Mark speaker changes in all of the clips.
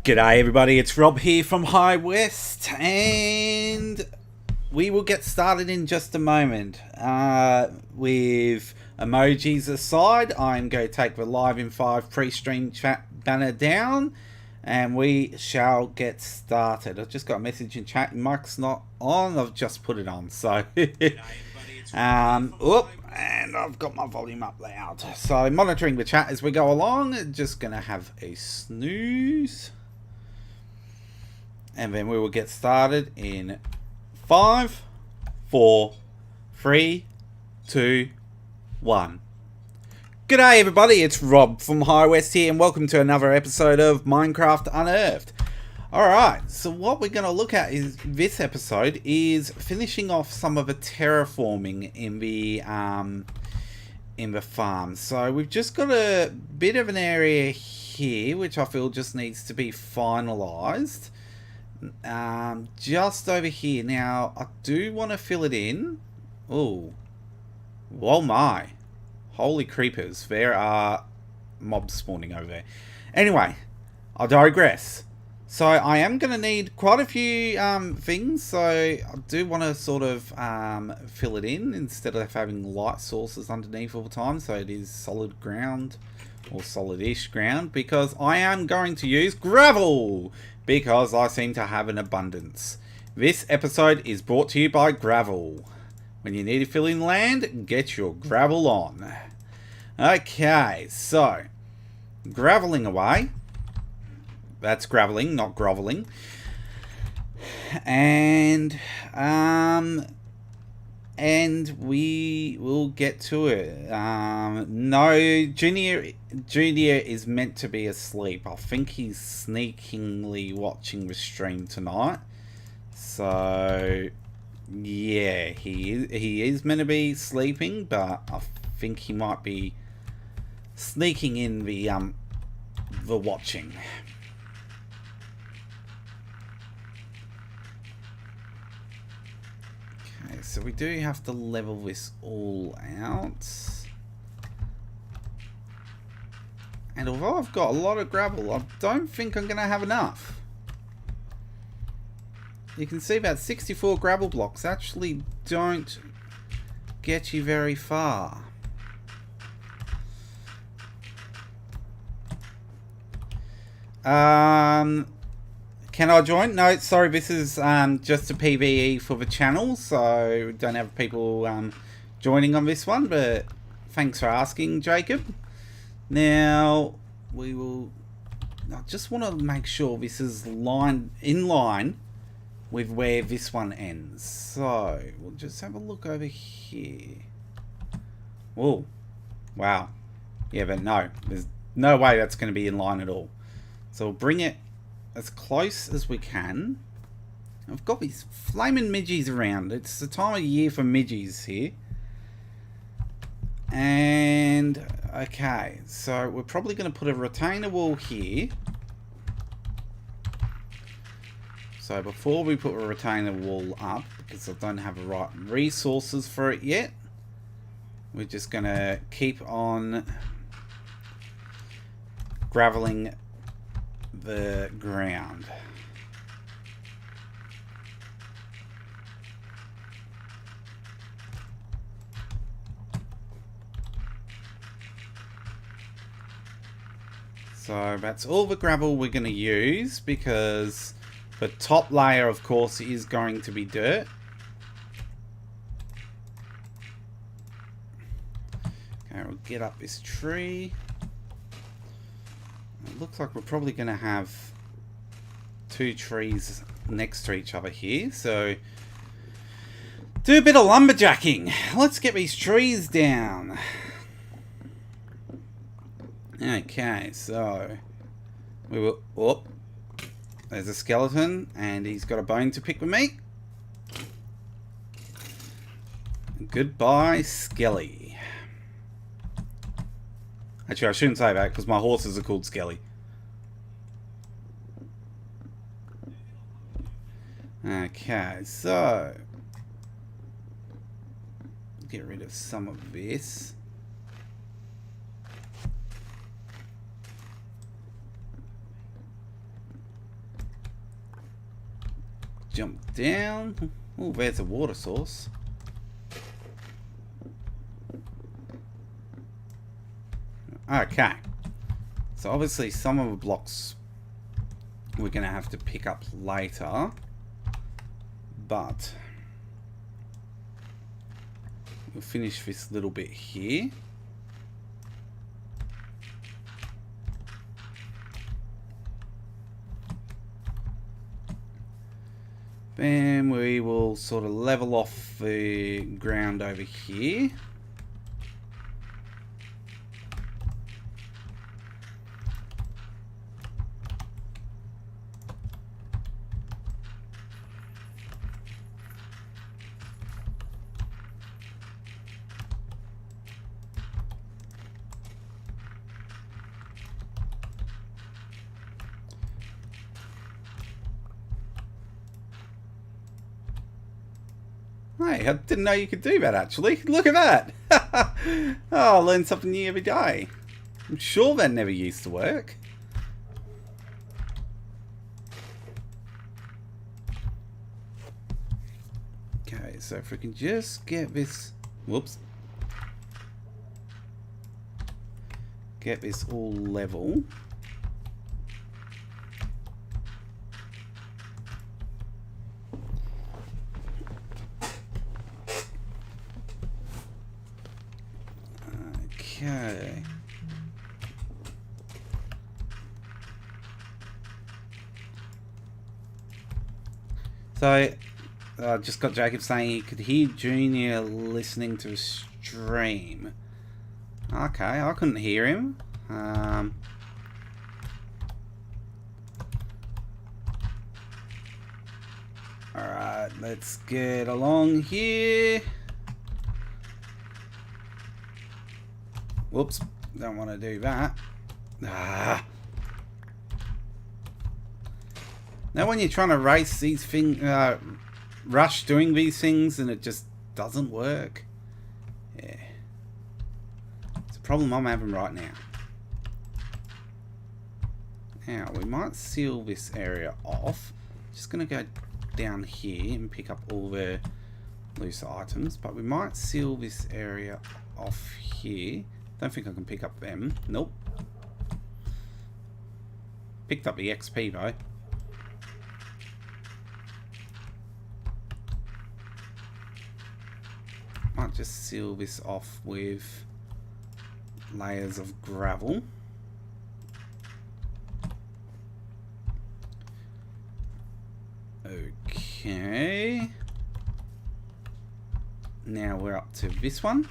Speaker 1: G'day everybody, it's Rob here from High West, and we will get started in just a moment. With emojis aside, I'm going to take the live in 5 pre-stream chat banner down, and we shall get started. I've just got a message in chat, mic's not on, I've just put it on, so... and I've got my volume up loud. So monitoring the chat as we go along, just going to have a snooze. And then we will get started in 5, 4, 3, 2, 1. G'day everybody, it's Rob from High West here, and welcome to another episode of Minecraft Unearthed. Alright, so what we're going to look at is this episode is finishing off some of the terraforming in the farm. So we've just got a bit of an area here which I feel just needs to be finalised. Just over here. Now, I do want to fill it in. Oh, whoa my. Holy creepers. There are mobs spawning over there. Anyway, I digress. So, I am going to need quite a few things. So, I do want to sort of fill it in instead of having light sources underneath all the time. So, it is solid ground or solid-ish ground, because I am going to use gravel, because I seem to have an abundance. This episode is brought to you by gravel. When you need to fill in land, get your gravel on. Okay, so graveling away. That's graveling, not groveling. And we will get to it. No, Junior is meant to be asleep. I think he's sneakingly watching the stream tonight. So, yeah, he is meant to be sleeping, but I think he might be sneaking in the watching. So we do have to level this all out. And although I've got a lot of gravel, I don't think I'm going to have enough. You can see about 64 gravel blocks actually don't get you very far. Can I join? No, sorry, this is just a PVE for the channel, so we don't have people joining on this one, but thanks for asking, Jacob. Now, I just want to make sure this is in line with where this one ends. So, we'll just have a look over here. Whoa. Wow. Yeah, but no, there's no way that's going to be in line at all. So we'll bring it as close as we can. I've got these flaming midgies around. It's the time of year for midgies here. And okay, so we're probably going to put a retainer wall here. So before we put a retainer wall up, because I don't have the right resources for it yet, we're just going to keep on graveling the ground. So that's all the gravel we're going to use, because the top layer, of course, is going to be dirt. Okay, we'll get up this tree. It looks like we're probably going to have 2 trees next to each other here, so do a bit of lumberjacking. Let's get these trees down. Okay, so we will... Oh, there's a skeleton, and he's got a bone to pick with me. Goodbye, Skelly. Actually, I shouldn't say that, because my horses are called Skelly. Okay, so get rid of some of this. jump down. Oh, there's a water source. Okay. So obviously some of the blocks we're going to have to pick up later. But we'll finish this little bit here. Then we will sort of level off the ground over here. Hey, I didn't know you could do that actually. Look at that! Oh, I learn something new every day. I'm sure that never used to work. Okay, so if we can just get this... Whoops. Get this all level. Okay. So, just got Jacob saying he could hear Junior listening to a stream. Okay, I couldn't hear him. Alright, let's get along here. Whoops, don't want to do that. Ah. Now when you're trying to race these things, rush doing these things and it just doesn't work. Yeah. It's a problem I'm having right now. Now, we might seal this area off. Just going to go down here and pick up all the loose items. But we might seal this area off here. Don't think I can pick up them. Nope. Picked up the XP though. Might just seal this off with layers of gravel. Okay. Now we're up to this one.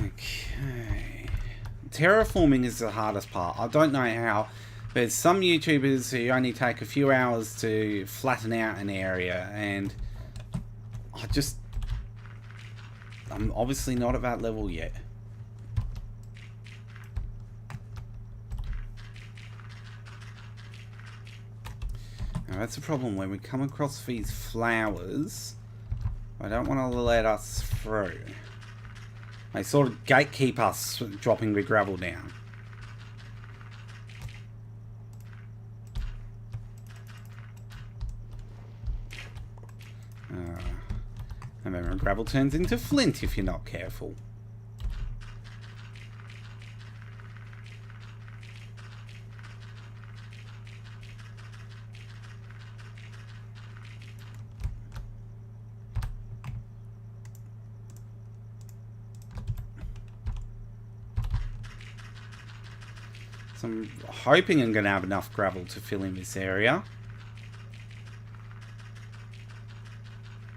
Speaker 1: Okay. Terraforming is the hardest part. I don't know how. There's some YouTubers who only take a few hours to flatten out an area, and I'm obviously not at that level yet. Now that's the problem when we come across these flowers. I don't want to let us through. They sort of gatekeep us dropping the gravel down. And then the gravel turns into flint if you're not careful. So I'm hoping I'm going to have enough gravel to fill in this area.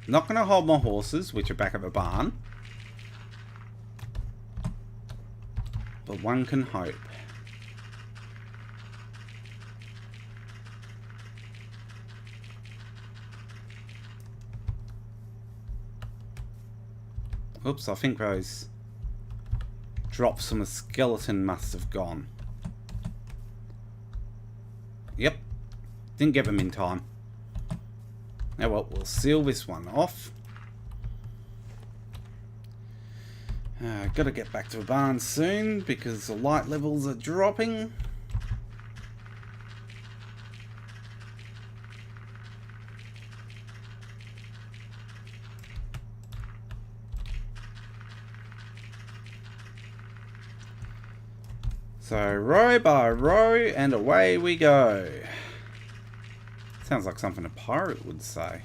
Speaker 1: Not going to hold my horses, which are back at the barn. But one can hope. Oops, I think those drops from a skeleton must have gone. Yep. Didn't get them in time. Now, well, we'll seal this one off. Gotta get back to the barn soon because the light levels are dropping. So row by row and away we go. Sounds like something a pirate would say.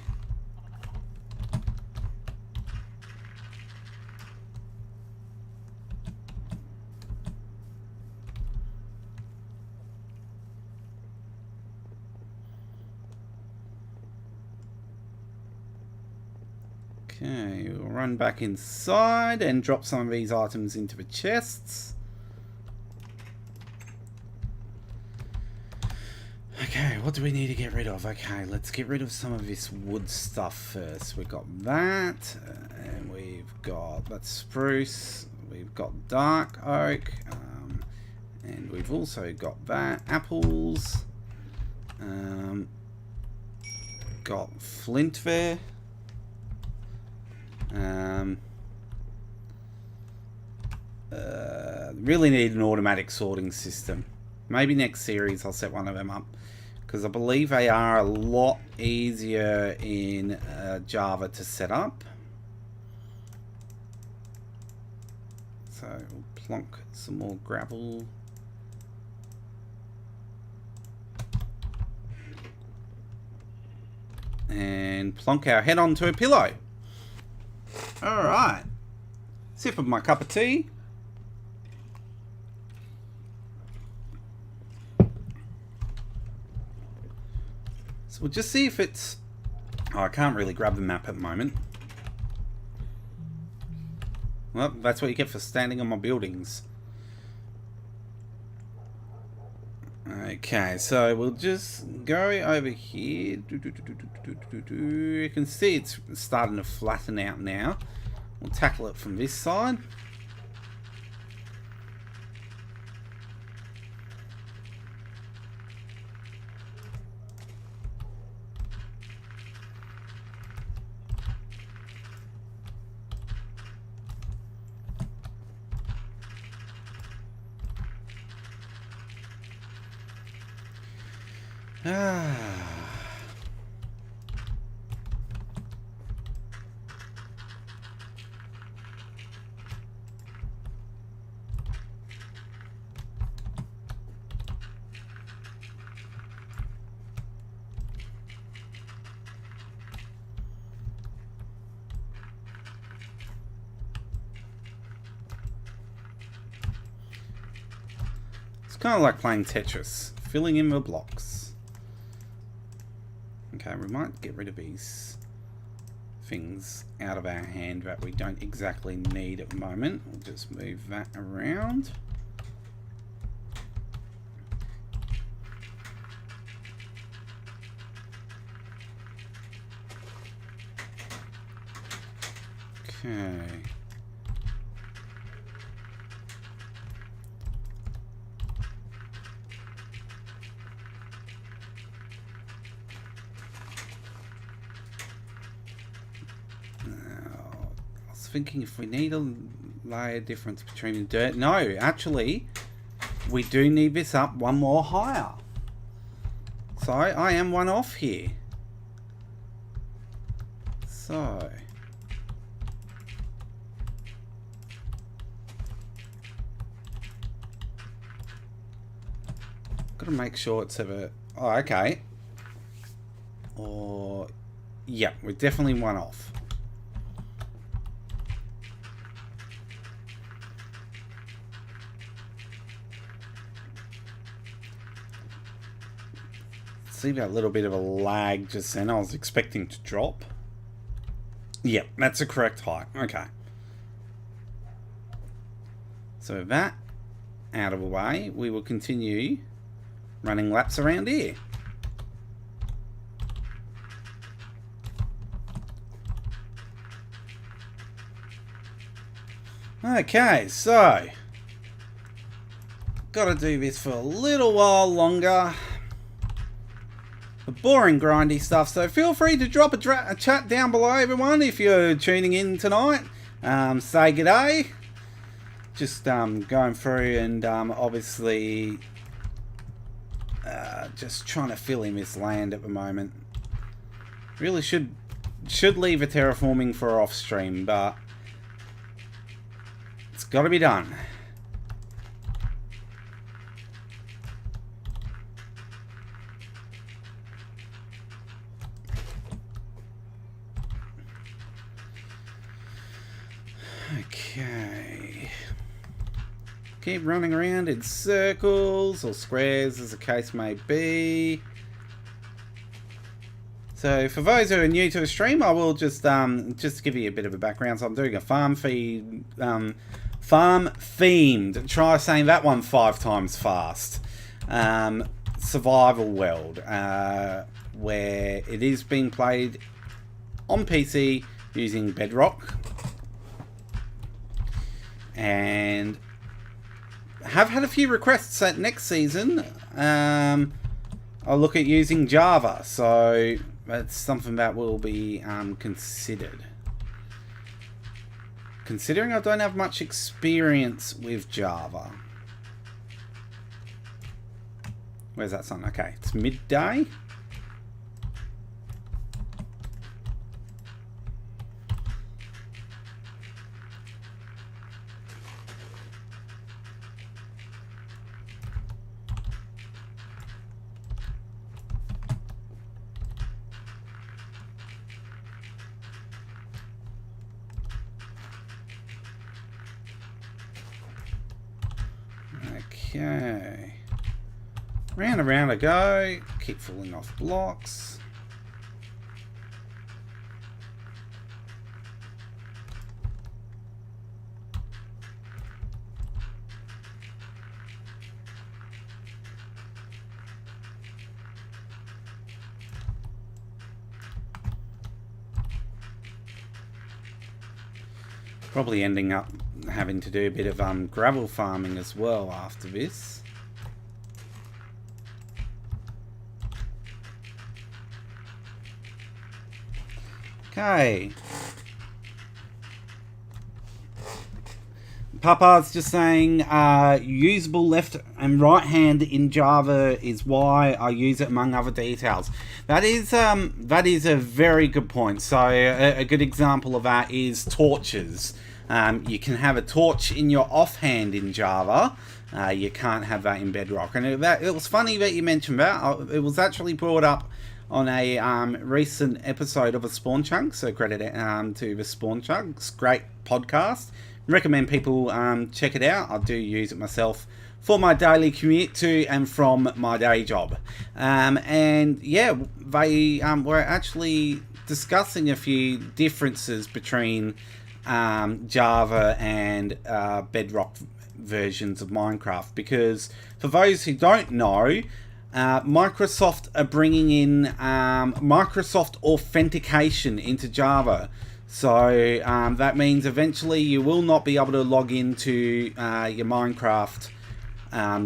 Speaker 1: Okay, we'll run back inside and drop some of these items into the chests. Okay, what do we need to get rid of? Okay, let's get rid of some of this wood stuff first. We've got that, and we've got that spruce, we've got dark oak, and we've also got that, apples, got flint there. Really need an automatic sorting system. Maybe next series I'll set one of them up, because I believe they are a lot easier in Java to set up. So we'll plonk some more gravel. And plonk our head onto a pillow. Alright. Sip of my cup of tea. So we'll just see if it's... Oh, I can't really grab the map at the moment. Well, that's what you get for standing on my buildings. Okay, so we'll just go over here. You can see it's starting to flatten out now. We'll tackle it from this side. It's kind of like playing Tetris, filling in the blocks. Okay, we might get rid of these things out of our hand that we don't exactly need at the moment. We'll just move that around. Okay. Thinking if we need a layer difference between the dirt. No, actually, we do need this up one more higher. So I am one off here. So gotta make sure it's ever. Oh, okay. Or yeah, we're definitely one off. See that little bit of a lag just then. I was expecting to drop. Yep, that's the correct height. Okay. So that out of the way, we will continue running laps around here. Okay, so gotta do this for a little while longer. the boring grindy stuff. So feel free to drop a chat down below, everyone, if you're tuning in tonight. Say g'day. Just going through and obviously just trying to fill in this land at the moment. Really should leave a terraforming for off stream, but it's got to be done. Okay. Keep running around in circles or squares, as the case may be. So for those who are new to the stream, I will just give you a bit of a background. So I'm doing a farm themed. Try saying that one 5 times fast. Survival world, where it is being played on PC using Bedrock, and have had a few requests that next season I'll look at using Java. So that's something that will be considered. Considering I don't have much experience with Java. Where's that sun? Okay, it's midday. Okay. Round and round I go. Keep falling off blocks. Probably ending up having to do a bit of gravel farming as well after this. Okay. Papa's just saying usable left and right hand in Java is why I use it among other details. That is a very good point. So a good example of that is torches. You can have a torch in your offhand in Java. You can't have that in Bedrock. And it was funny that you mentioned that. It was actually brought up on a recent episode of a Spawn Chunk. So credit to the Spawn Chunks. Great podcast. Recommend people check it out. I do use it myself for my daily commute to and from my day job. And yeah, they were actually discussing a few differences between Java and Bedrock versions of Minecraft, because for those who don't know, Microsoft are bringing in Microsoft authentication into Java. So that means eventually you will not be able to log into your Minecraft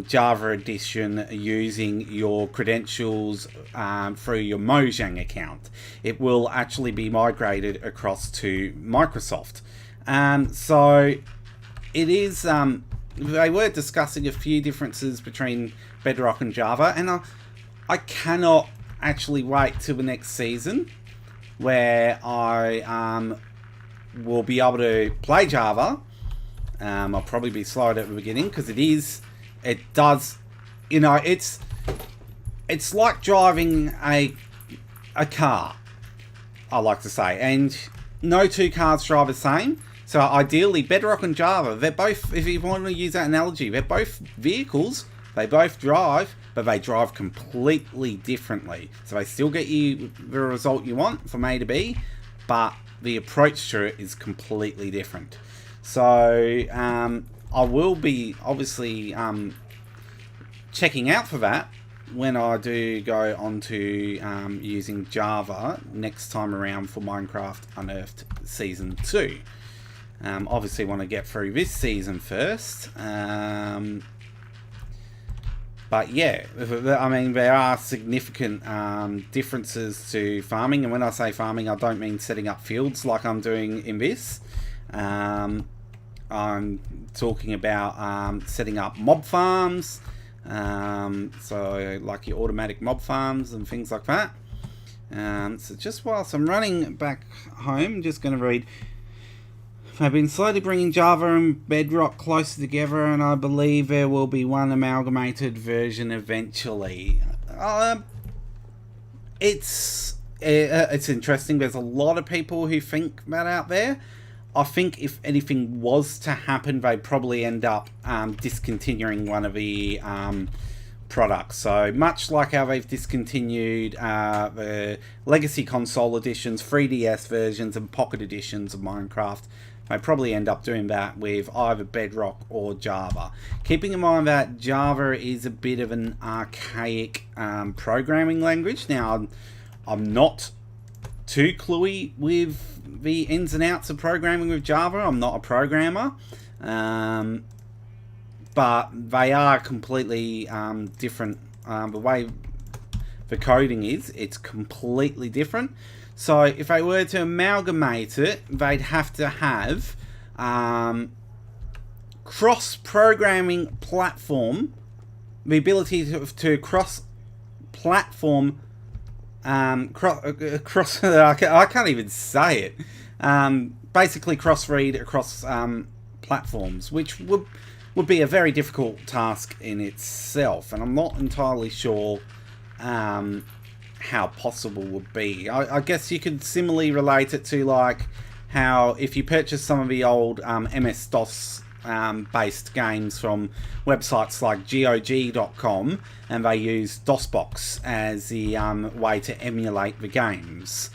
Speaker 1: Java edition using your credentials through your Mojang account. It will actually be migrated across to Microsoft. So it is, they were discussing a few differences between Bedrock and Java, and I cannot actually wait till the next season where I will be able to play Java. I'll probably be slow at the beginning because it does, you know, it's like driving a car, I like to say, and no two cars drive the same. So ideally, Bedrock and Java, they're both, if you want to use that analogy, they're both vehicles, they both drive, but they drive completely differently. So they still get you the result you want from A to B, but the approach to it is completely different. So I will be obviously checking out for that when I do go on to using Java next time around for Minecraft Unearthed Season 2. Obviously want to get through this season first. But yeah, I mean, there are significant differences to farming. And when I say farming, I don't mean setting up fields like I'm doing in this. I'm talking about setting up mob farms. So like your automatic mob farms and things like that. So just whilst I'm running back home, I'm just going to read. I've been slowly bringing Java and Bedrock closer together, and I believe there will be one amalgamated version eventually. It's interesting. There's a lot of people who think that out there. I think if anything was to happen, they'd probably end up discontinuing one of the products. So much like how they've discontinued the legacy console editions, 3DS versions, and pocket editions of Minecraft, they probably end up doing that with either Bedrock or Java. Keeping in mind that Java is a bit of an archaic programming language. Now, I'm not too cluey with the ins and outs of programming with Java. I'm not a programmer. But they are completely different. The way the coding is, it's completely different. So if they were to amalgamate it, they'd have to have cross-programming platform, the ability to cross-platform, I can't even say it. Basically cross-read across platforms, which would be a very difficult task in itself, and I'm not entirely sure how possible would be. I guess you could similarly relate it to like how if you purchase some of the old MS-DOS based games from websites like GOG.com, and they use DOSBox as the way to emulate the games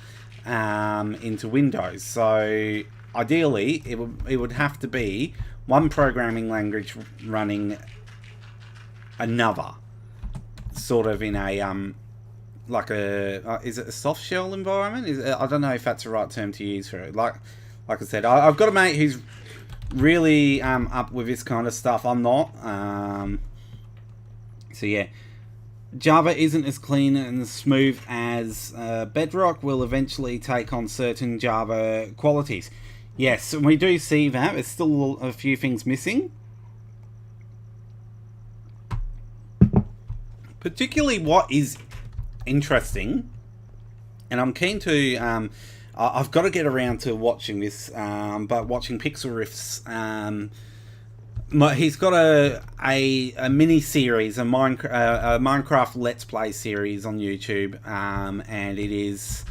Speaker 1: into Windows. So ideally it would have to be one programming language running another, sort of in a like a is it a soft shell environment? I don't know if that's the right term to use for it. Like I said, I've got a mate who's really up with this kind of stuff. I'm not. So yeah, Java isn't as clean and smooth as Bedrock. Will eventually take on certain Java qualities. Yes, we do see that. There's still a few things missing. Particularly what is interesting, and I'm keen to... I've got to get around to watching this, but watching Pixel Riff's... he's got a mini-series, a Minecraft Let's Play series on YouTube, and it is...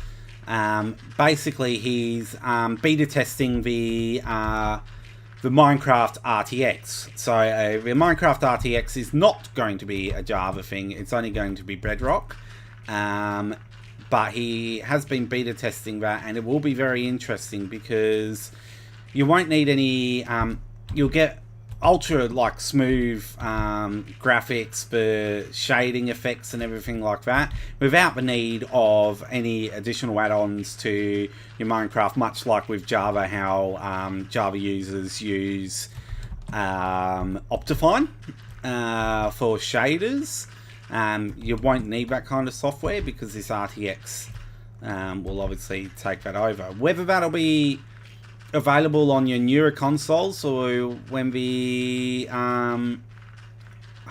Speaker 1: basically, he's beta testing the Minecraft RTX. So the Minecraft RTX is not going to be a Java thing. It's only going to be Bedrock. But he has been beta testing that, and it will be very interesting because you won't need any... you'll get ultra like smooth graphics for shading effects and everything like that without the need of any additional add-ons to your Minecraft, much like with Java, how Java users use Optifine for shaders. You won't need that kind of software because this RTX will obviously take that over. Whether that'll be available on your newer consoles or when the I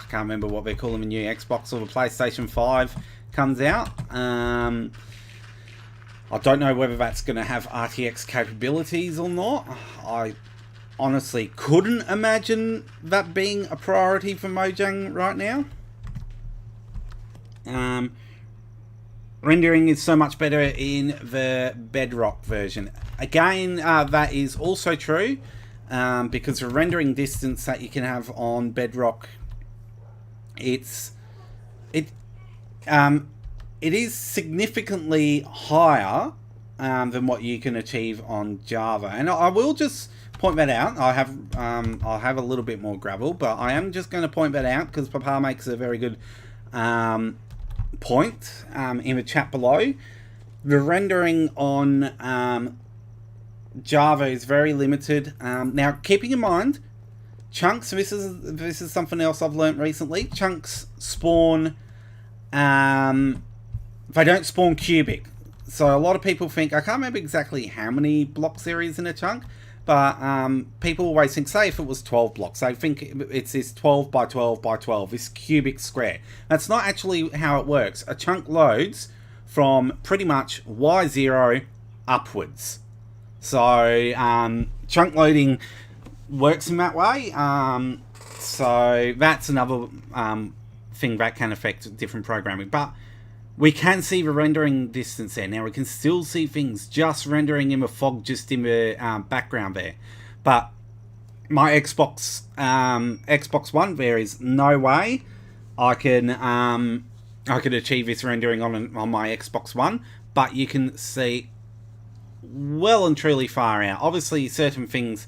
Speaker 1: can't remember what they call them, a new Xbox or the PlayStation 5 comes out. I don't know whether that's going to have RTX capabilities or not. I honestly couldn't imagine that being a priority for Mojang right now. Rendering is so much better in the Bedrock version. Again, that is also true because the rendering distance that you can have on Bedrock, it is significantly higher than what you can achieve on Java. And I will just point that out. I'll have a little bit more gravel, but I am just going to point that out because Papa makes a very good point in the chat below. The rendering on Java is very limited. Now, keeping in mind, chunks. This is something else I've learnt recently. Chunks spawn. They don't spawn cubic. So a lot of people think, I can't remember exactly how many blocks there is in a chunk, but people always think, say if it was 12 blocks, they think it's this 12 by 12 by 12, this cubic square. That's not actually how it works. A chunk loads from pretty much Y0 upwards. So chunk loading works in that way. So that's another thing that can affect different programming. But we can see the rendering distance there. Now we can still see things just rendering in the fog, just in the background there. But my Xbox One, there is no way I can achieve this rendering on my Xbox One. But you can see well and truly far out. Obviously, certain things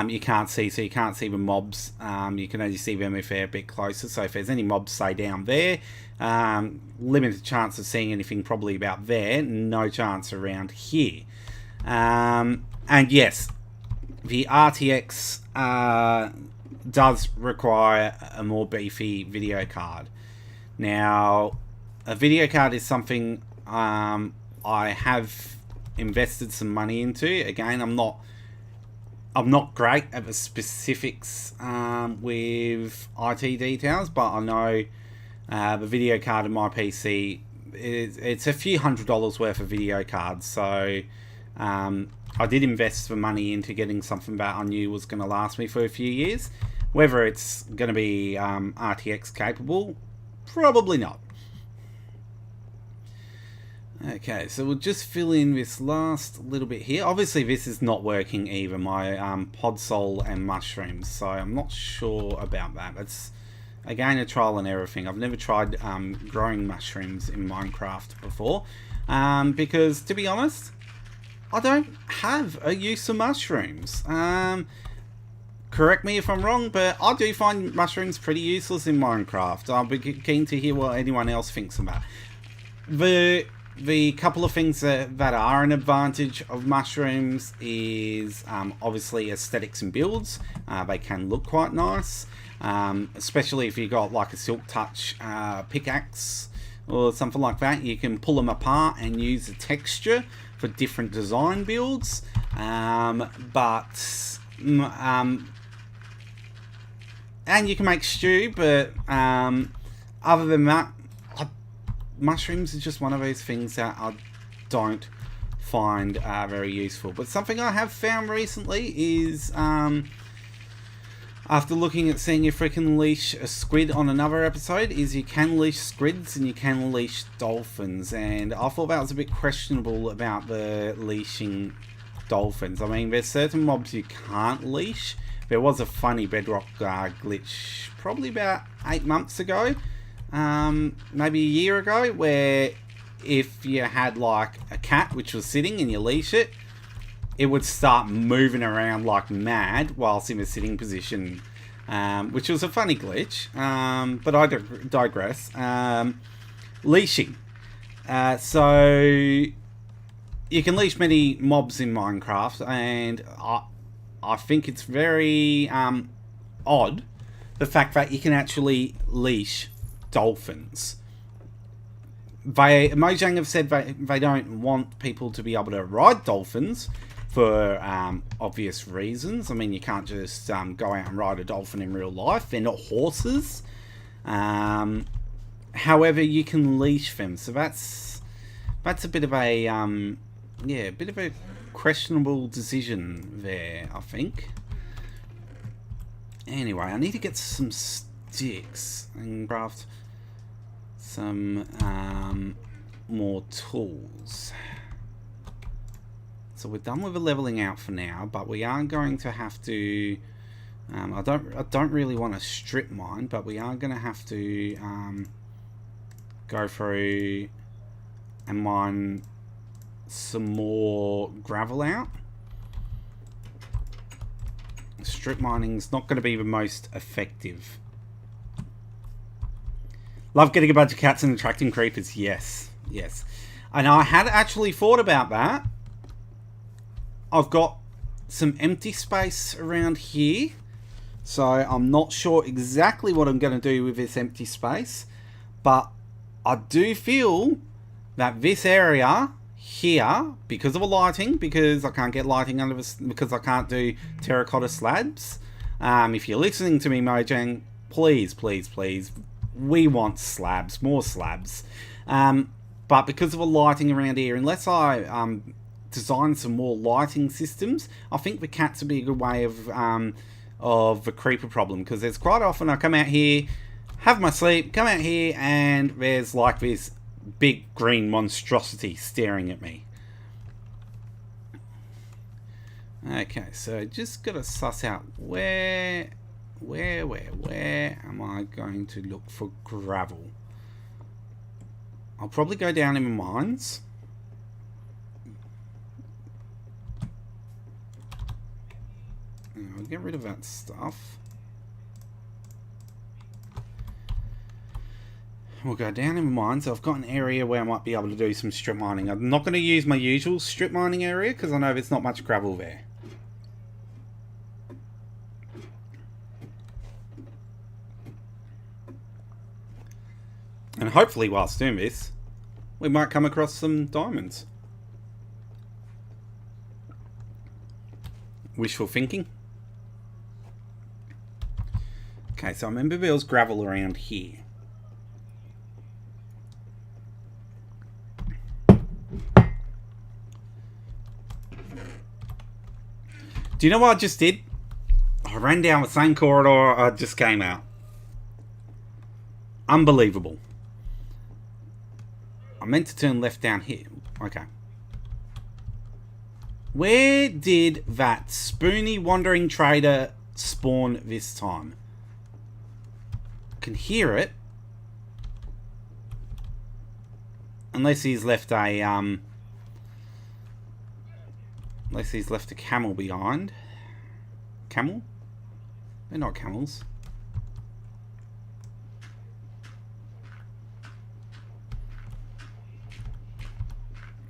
Speaker 1: you can't see, so you can't see the mobs. You can only see them if they're a bit closer. So if there's any mobs, say down there, limited chance of seeing anything probably about there. No chance around here. And yes, the RTX does require a more beefy video card. Now, a video card is something I have invested some money into. Again, I'm not great at the specifics with IT details, but I know the video card in my PC, it's a few $100s worth of video cards. So I did invest the money into getting something that I knew was going to last me for a few years. Whether it's going to be RTX capable, probably not. Okay, so we'll just fill in this last little bit here. Obviously, this is not working either, my podsol and mushrooms, so I'm not sure about that. It's, again, a trial and error thing. I've never tried growing mushrooms in Minecraft before, because, to be honest, I don't have a use for mushrooms. Correct me if I'm wrong, but I do find mushrooms pretty useless in Minecraft. I'll be keen to hear what anyone else thinks about the couple of things that are an advantage of mushrooms is obviously aesthetics and builds. They can look quite nice, especially if you've got like a silk touch pickaxe or something like that. You can pull them apart and use the texture for different design builds. And you can make stew, but other than that, mushrooms is just one of those things that I don't find very useful. But something I have found recently is, after looking at seeing if we can leash a squid on another episode, is you can leash squids and you can leash dolphins. And I thought that was a bit questionable about the leashing dolphins. I mean, there's certain mobs you can't leash. There was a funny Bedrock glitch probably about 8 months ago, maybe a year ago, where if you had like a cat which was sitting and you leash it, it would start moving around like mad whilst in a sitting position, which was a funny glitch, but I digress. Leashing. So you can leash many mobs in Minecraft, and I think it's very odd, the fact that you can actually leash dolphins. Mojang have said they don't want people to be able to ride dolphins for obvious reasons. I mean, you can't just go out and ride a dolphin in real life. They're not horses. However, you can leash them, so that's a bit of a bit of a questionable decision there, I think. Anyway, I need to get some sticks and craft some more tools. So we're done with the leveling out for now, but we are going to have to I don't really want to strip mine, but we are going to have to go through and mine some more gravel out. Strip mining is not going to be the most effective. Love getting a bunch of cats and attracting creepers. Yes, yes. And I had actually thought about that. I've got some empty space around here So I'm not sure exactly what I'm going to do with this empty space, but I do feel that this area here, because of the lighting, because I can't get lighting under this, because I can't do terracotta slabs. If you're listening to me, Mojang, please, please, please, we want slabs, more slabs. But because of the lighting around here, unless I design some more lighting systems, I think the cats would be a good way of the creeper problem, because there's quite often I come out here, have my sleep, come out here, and there's like this big green monstrosity staring at me. Okay, so just gotta suss out where am I going to look for gravel? I'll probably go down in the mines. I'll get rid of that stuff. We'll go down in the mines. I've got an area where I might be able to do some strip mining. I'm not going to use my usual strip mining area because I know there's not much gravel there. And hopefully whilst doing this, we might come across some diamonds. Wishful thinking. Okay, so I remember there was gravel around here. Do you know what I just did? I ran down the same corridor I just came out. Unbelievable. I meant to turn left down here. Okay. Where did that spoony wandering trader spawn this time? I can hear it. Unless he's left a unless he's left a camel behind. Camel? They're not camels.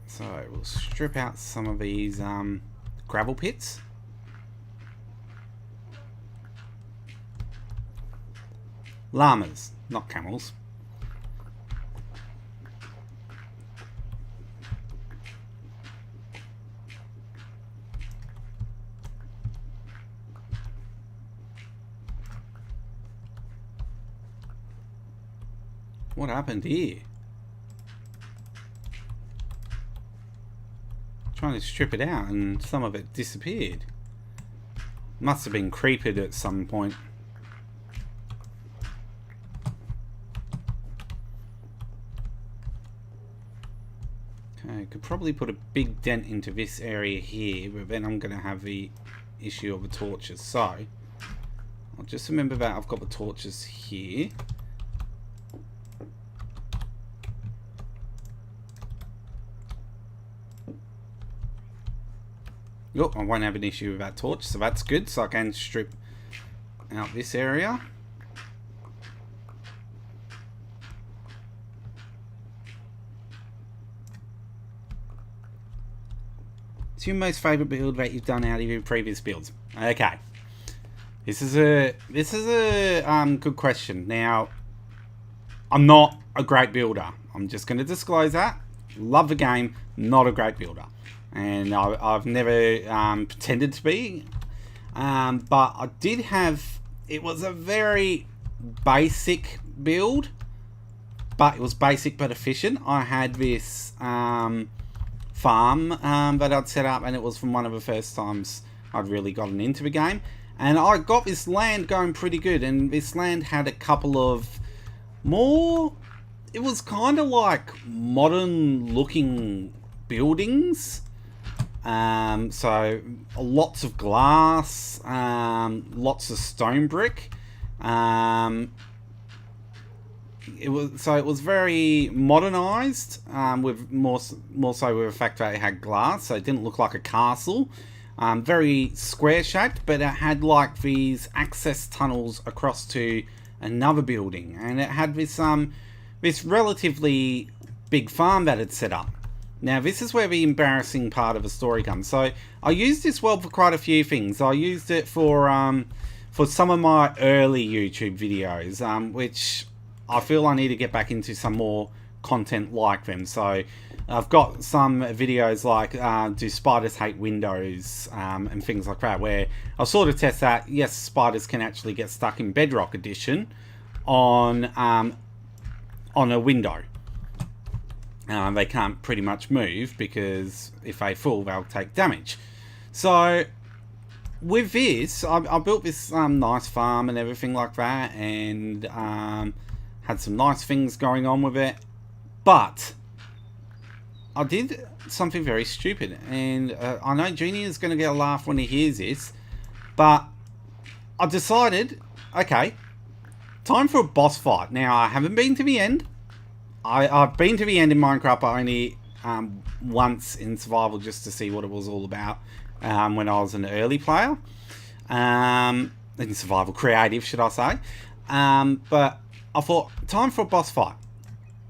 Speaker 1: So we'll strip out some of these gravel pits. Llamas, not camels. What happened here? Trying to strip it out and some of it disappeared. Must have been creeped at some point. Okay, could probably put a big dent into this area here, but then I'm going to have the issue of the torches. So, I'll just remember that I've got the torches here. Oh, I won't have an issue with that torch, so that's good. So I can strip out this area. What's your most favourite build that you've done out of your previous builds? Okay, this is a good question. Now, I'm not a great builder. I'm just going to disclose that. Love the game, not a great builder. And I've never pretended to be, but I did have, it was a very basic build, but it was basic but efficient. I had this farm that I'd set up, and it was from one of the first times I'd really gotten into the game, and I got this land going pretty good. And this land had a couple of more, it was kind of like modern looking buildings. So lots of glass, lots of stone brick. It was very modernized, with more so with the fact that it had glass, so it didn't look like a castle. Very square shaped, but it had like these access tunnels across to another building, and it had this this relatively big farm that it set up. Now, this is where the embarrassing part of the story comes. So, I used this world for quite a few things. I used it for for some of my early YouTube videos, which I feel I need to get back into some more content like them. So I've got some videos like do spiders hate windows and things like that, where I'll sort of test that yes, spiders can actually get stuck in Bedrock edition on a window. They can't pretty much move because if they fall, they'll take damage. So with this, I built this nice farm and everything like that, and had some nice things going on with it. But I did something very stupid, and I know Junior's going to get a laugh when he hears this, but I decided, okay, time for a boss fight. Now, I haven't been to the end. I've been to the end in Minecraft, but only once in survival, just to see what it was all about when I was an early player. In survival creative, should I say. But I thought, time for a boss fight.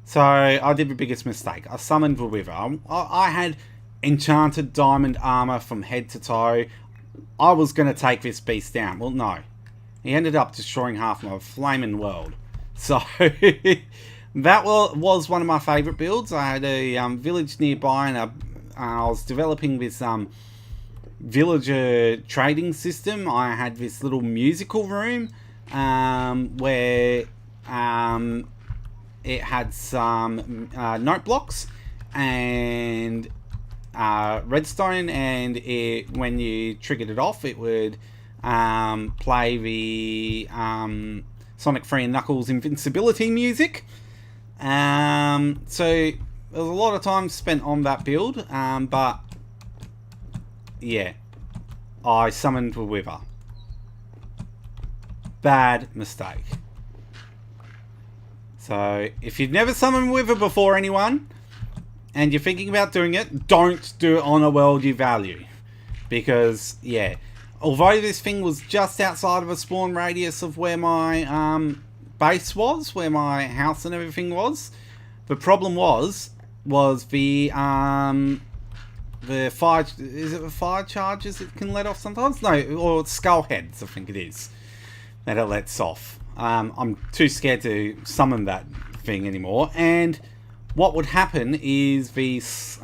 Speaker 1: So I did the biggest mistake. I summoned the Wither. I had enchanted diamond armor from head to toe. I was going to take this beast down. Well, no. He ended up destroying half my flaming world. So that was one of my favourite builds. I had a village nearby, and I was developing this villager trading system. I had this little musical room where it had some note blocks and redstone, and when you triggered it off, it would play the Sonic 3 and Knuckles invincibility music. So there was a lot of time spent on that build, but yeah, I summoned the Wither. Bad mistake. So if you've never summoned Wither before, anyone, and you're thinking about doing it, don't do it on a world you value. Because, yeah, although this thing was just outside of a spawn radius of where my base was, where my house and everything was, the problem was the fire, is it the fire charges it can let off sometimes? No, or skull heads, I think it is, that it lets off. I'm too scared to summon that thing anymore. And what would happen is these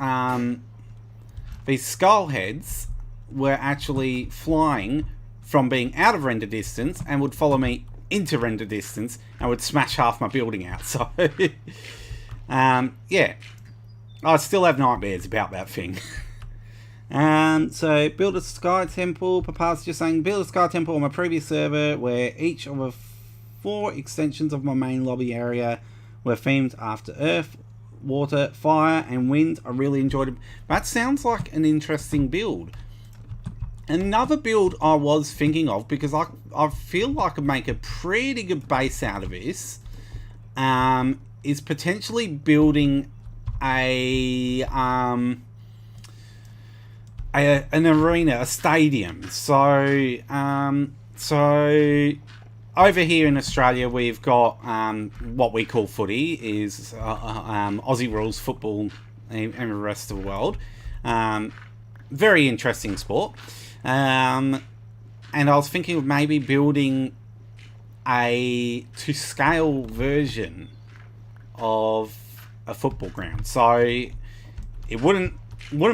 Speaker 1: skull heads were actually flying from being out of render distance and would follow me into render distance and would smash half my building out. So yeah, I still have nightmares about that thing. So build a sky temple. Papa's just saying build a sky temple on my previous server where each of the 4 extensions of my main lobby area were themed after earth, water, fire and wind. I really enjoyed it. That sounds like an interesting build. Another build I was thinking of, because I feel like I could make a pretty good base out of this, is potentially building an arena, a stadium. So over here in Australia, we've got what we call footy, is Aussie rules football and the rest of the world. Very interesting sport. And I was thinking of maybe building a to scale version of a football ground. So it wouldn't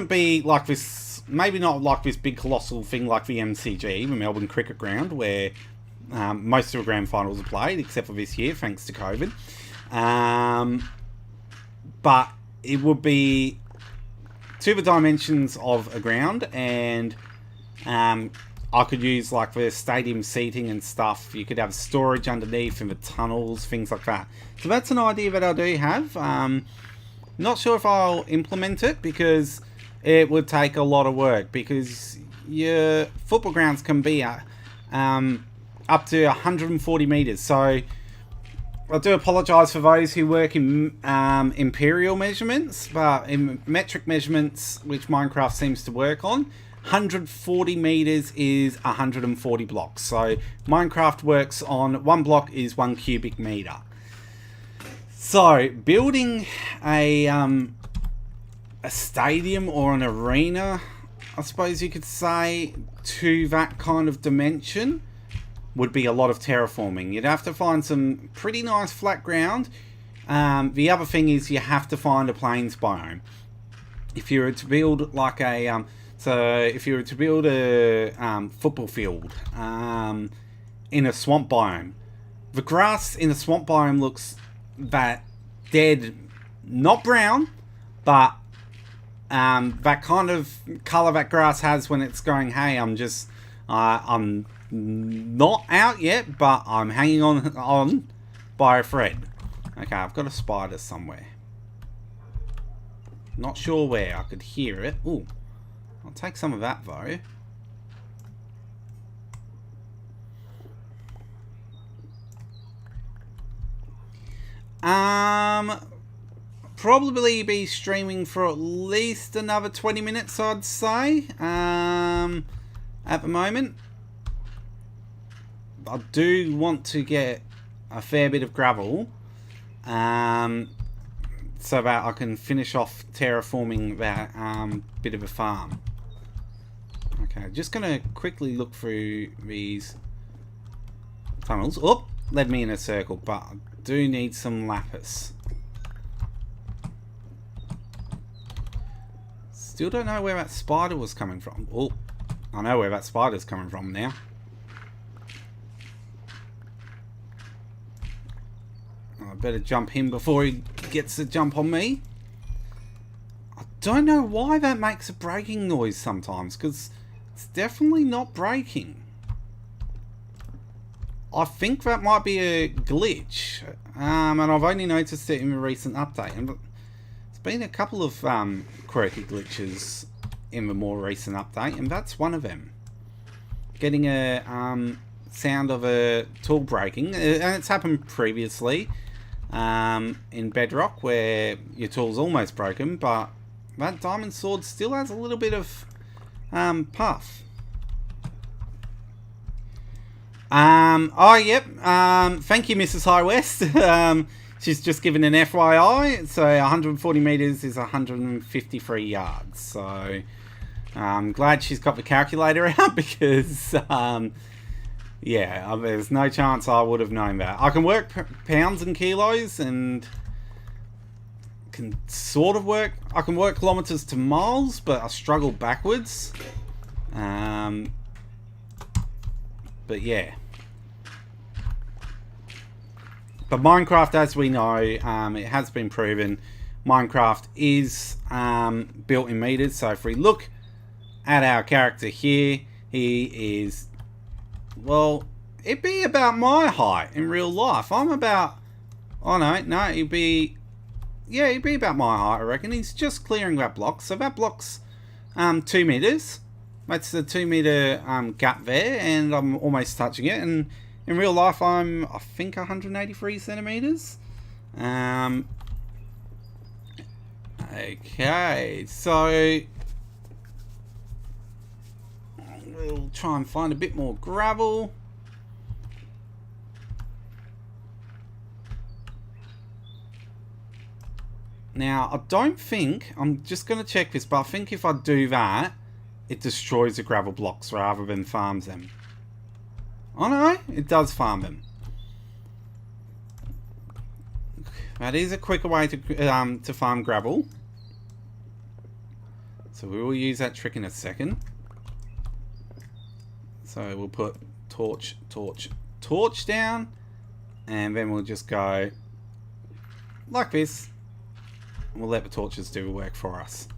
Speaker 1: be like this, maybe not like this big colossal thing like the MCG, the Melbourne Cricket Ground, where most of the grand finals are played, except for this year, thanks to COVID. But it would be to the dimensions of a ground, and I could use like the stadium seating and stuff. You could have storage underneath in the tunnels, things like that. So that's an idea that I do have. Not sure if I'll implement it because it would take a lot of work, because your football grounds can be up to 140 meters. So I do apologise for those who work in imperial measurements, but in metric measurements, which Minecraft seems to work on, 140 meters is 140 blocks. So Minecraft works on 1 block is 1 cubic meter. So building a stadium or an arena, I suppose you could say, to that kind of dimension would be a lot of terraforming. You'd have to find some pretty nice flat ground. The other thing is you have to find a plains biome. If you were to build like a if you were to build a football field in a swamp biome, the grass in the swamp biome looks that dead, not brown, but that kind of colour that grass has when it's going, hey, I'm not out yet, but I'm hanging on by a thread. Okay, I've got a spider somewhere. Not sure where. I could hear it. Ooh, I'll take some of that though. Probably be streaming for at least another 20 minutes, I'd say. At the moment, I do want to get a fair bit of gravel, so that I can finish off terraforming that bit of a farm. Okay, just gonna quickly look through these tunnels. Oh, led me in a circle, but I do need some lapis. Still don't know where that spider was coming from. Oh, I know where that spider's coming from now. I better jump him before he gets to jump on me. I don't know why that makes a breaking noise sometimes, because it's definitely not breaking. I think that might be a glitch, and I've only noticed it in a recent update. And it's been a couple of quirky glitches in the more recent update, and that's one of them. Getting a sound of a tool breaking, and it's happened previously in Bedrock where your tool's almost broken, but that diamond sword still has a little bit of puff. Oh, yep. Thank you, Mrs. High West. She's just given an FYI. So 140 meters is 153 yards. So I'm glad she's got the calculator out, because yeah, there's no chance I would have known that. I can work pounds and kilos, and can sort of work. I can work kilometers to miles, but I struggle backwards. But yeah. But Minecraft, as we know, it has been proven, Minecraft is built in meters. So if we look at our character here, he is, well, it'd be about my height in real life. I'm about, oh no, he'd be, yeah, he'd be about my height, I reckon. He's just clearing that block. So that block's 2 meters. That's the 2 meter gap there, and I'm almost touching it. And in real life, I'm, I think, 183 centimeters. Okay, so we'll try and find a bit more gravel. Now, I don't think, I'm just going to check this, but I think if I do that, it destroys the gravel blocks rather than farms them. Oh no, it does farm them. That is a quicker way to farm gravel. So we will use that trick in a second. So we'll put torch down, and then we'll just go like this. We'll let the torches do the work for us.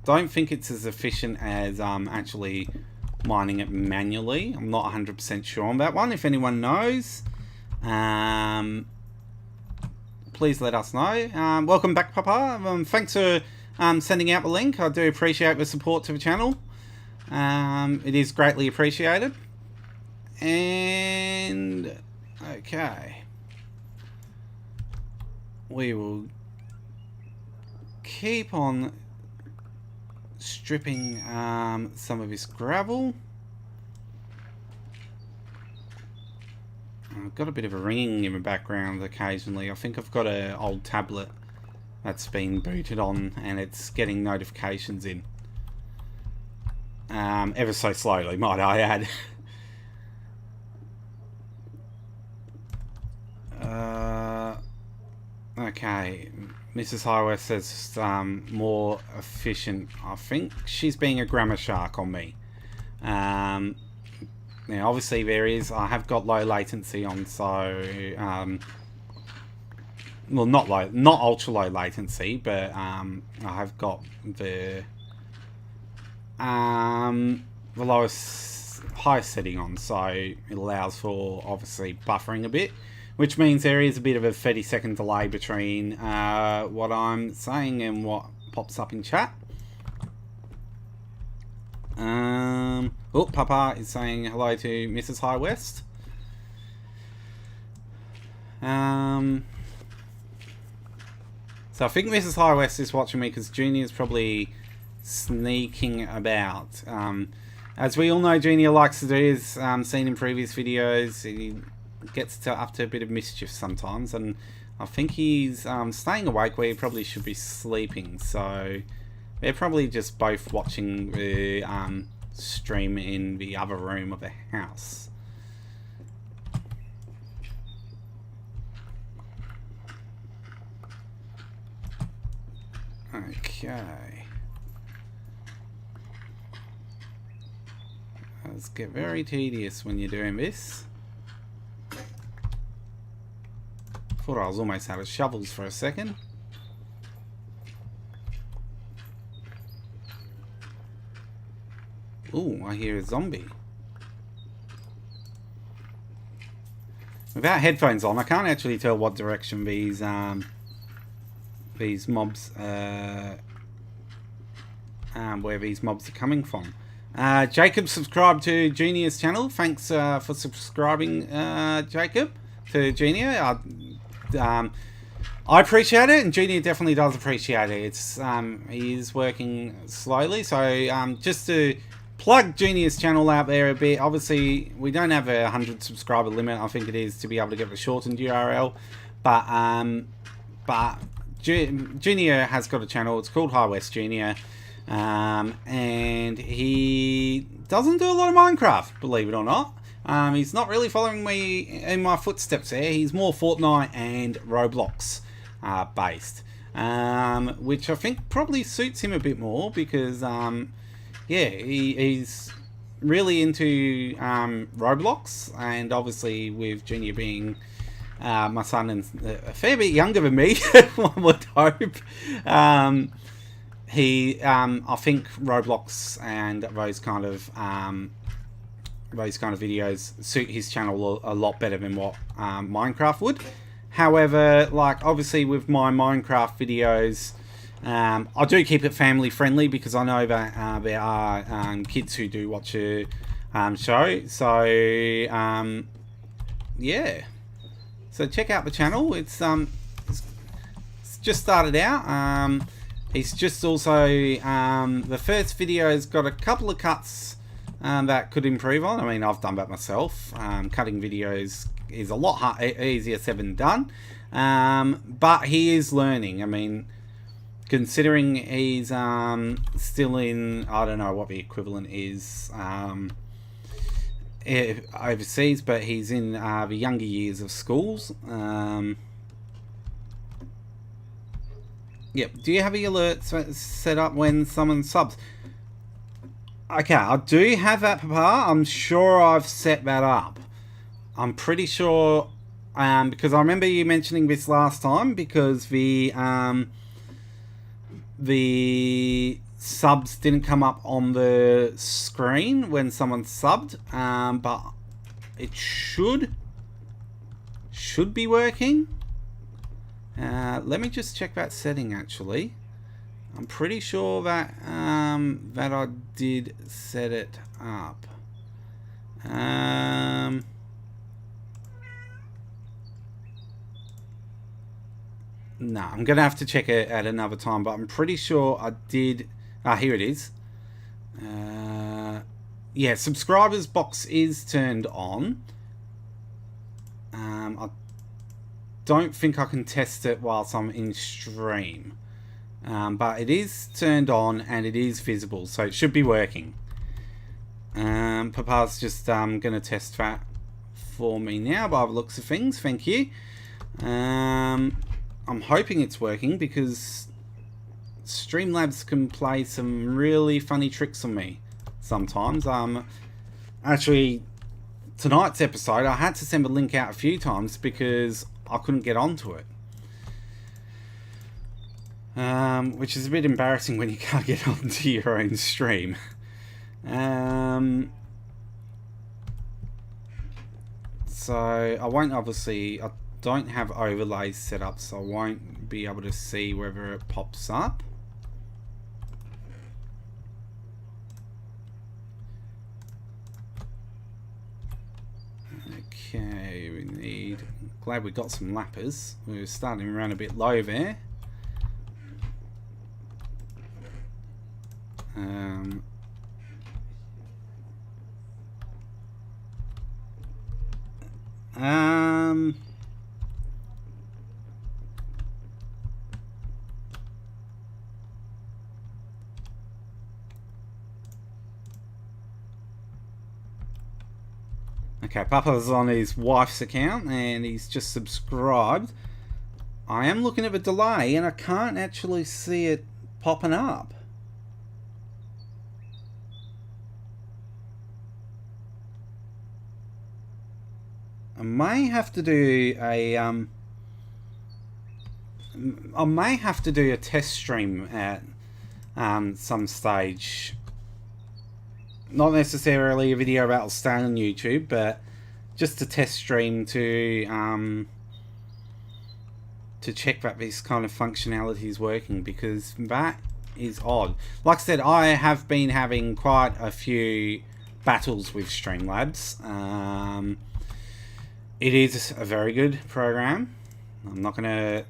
Speaker 1: Don't think it's as efficient as actually mining it manually. I'm not 100% sure on that one. If anyone knows, please let us know. Welcome back, Papa. Thanks for sending out the link. I do appreciate the support to the channel. It is greatly appreciated. And okay, we will keep on stripping some of this gravel. I've got a bit of a ringing in the background occasionally. I think I've got an old tablet that's been booted on, and it's getting notifications in. Ever so slowly, might I add. Okay, Mrs. Highway says more efficient. I think she's being a grammar shark on me. Now, obviously I have got low latency on, so well, not ultra low latency, but I have got the highest setting on, so it allows for obviously buffering a bit, which means there is a bit of a 30-second delay between what I'm saying and what pops up in chat. Oh, Papa is saying hello to Mrs. High West. So I think Mrs. High West is watching me because Junior's probably sneaking about. As we all know, Junior likes to do, is seen in previous videos, he gets up to a bit of mischief sometimes, and I think he's staying awake where he probably should be sleeping. So they're probably just both watching the stream in the other room of the house. Okay. Let's get very tedious when you're doing this. Thought I was almost out of shovels for a second. Ooh, I hear a zombie. Without headphones on, I can't actually tell what direction these mobs, where these mobs are coming from. Jacob subscribed to Junior's channel. Thanks for subscribing, Jacob, to Junior. I appreciate it, and Junior definitely does appreciate it. It's he is working slowly, so just to plug Junior's channel out there a bit. Obviously, we don't have a 100 subscriber limit. I think it is to be able to get the shortened URL, but Junior has got a channel. It's called High West Junior, and he doesn't do a lot of Minecraft, believe it or not. He's not really following me in my footsteps there. He's more Fortnite and Roblox based, which I think probably suits him a bit more because, yeah, he's really into Roblox, and obviously with Junior being my son and a fair bit younger than me, one would hope. I think Roblox and those kind of videos suit his channel a lot better than what Minecraft would. However, like obviously with my Minecraft videos, I do keep it family friendly because I know that there are kids who do watch a show. So yeah. So check out the channel. It's just started out. It's just also the first video's got a couple of cuts that could improve on. I mean, I've done that myself. Cutting videos is a lot easier said than done. But he is learning. I mean, considering he's still in, I don't know what the equivalent is overseas, but he's in the younger years of schools. Yep. Do you have the alerts set up when someone subs? Okay, I do have that, Papa. I'm sure I've set that up. I'm pretty sure, because I remember you mentioning this last time, because the subs didn't come up on the screen when someone subbed, but it should be working. Let me just check that setting actually. I'm pretty sure that that I did set it up. No, I'm gonna have to check it at another time, but I'm pretty sure I did. Here it is. Yeah, subscribers box is turned on. I don't think I can test it whilst I'm in stream, but it is turned on and it is visible, so it should be working. Papa's just gonna test that for me now by the looks of things. Thank you. I'm hoping it's working because Streamlabs can play some really funny tricks on me sometimes. Actually, tonight's episode, I had to send a link out a few times because I couldn't get onto it. Which is a bit embarrassing when you can't get onto your own stream. So I won't obviously, I don't have overlays set up, so I won't be able to see whether it pops up. Okay, we need, glad we got some lappers. We were starting around a bit low there. Okay, Papa's on his wife's account and he's just subscribed. I am looking at the delay and I can't actually see it popping up. I may have to do a test stream at some stage. Not necessarily a video about staying on YouTube, but just a test stream to check that this kind of functionality is working, because that is odd. Like I said, I have been having quite a few battles with Streamlabs. It is a very good program. I'm not gonna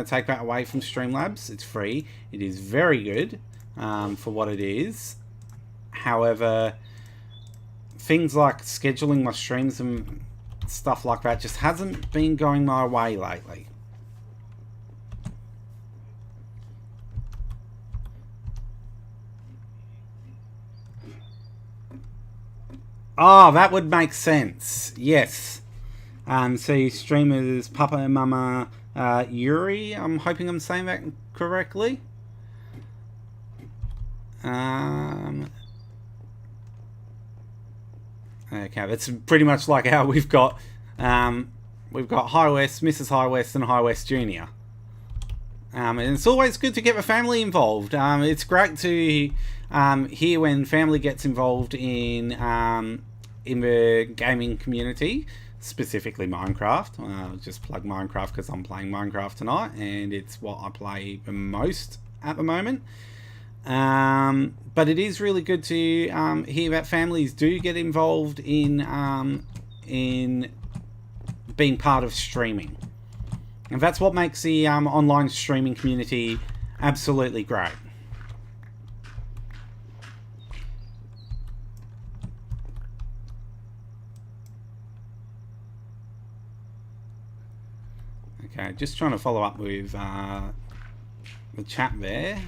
Speaker 1: take that away from Streamlabs. It's free. It is very good for what it is. However, things like scheduling my streams and stuff like that just hasn't been going my way lately. Oh, that would make sense. Yes. So streamers Papa and Mama Yuri. I'm hoping I'm saying that correctly. Okay, that's pretty much like how we've got High West, Mrs. High West, and High West Junior. And it's always good to get the family involved. It's great to hear when family gets involved in the gaming community, specifically Minecraft. I'll just plug Minecraft because I'm playing Minecraft tonight, and it's what I play the most at the moment. But it is really good to hear that families do get involved in being part of streaming. And that's what makes the online streaming community absolutely great. Okay, just trying to follow up with the chat there.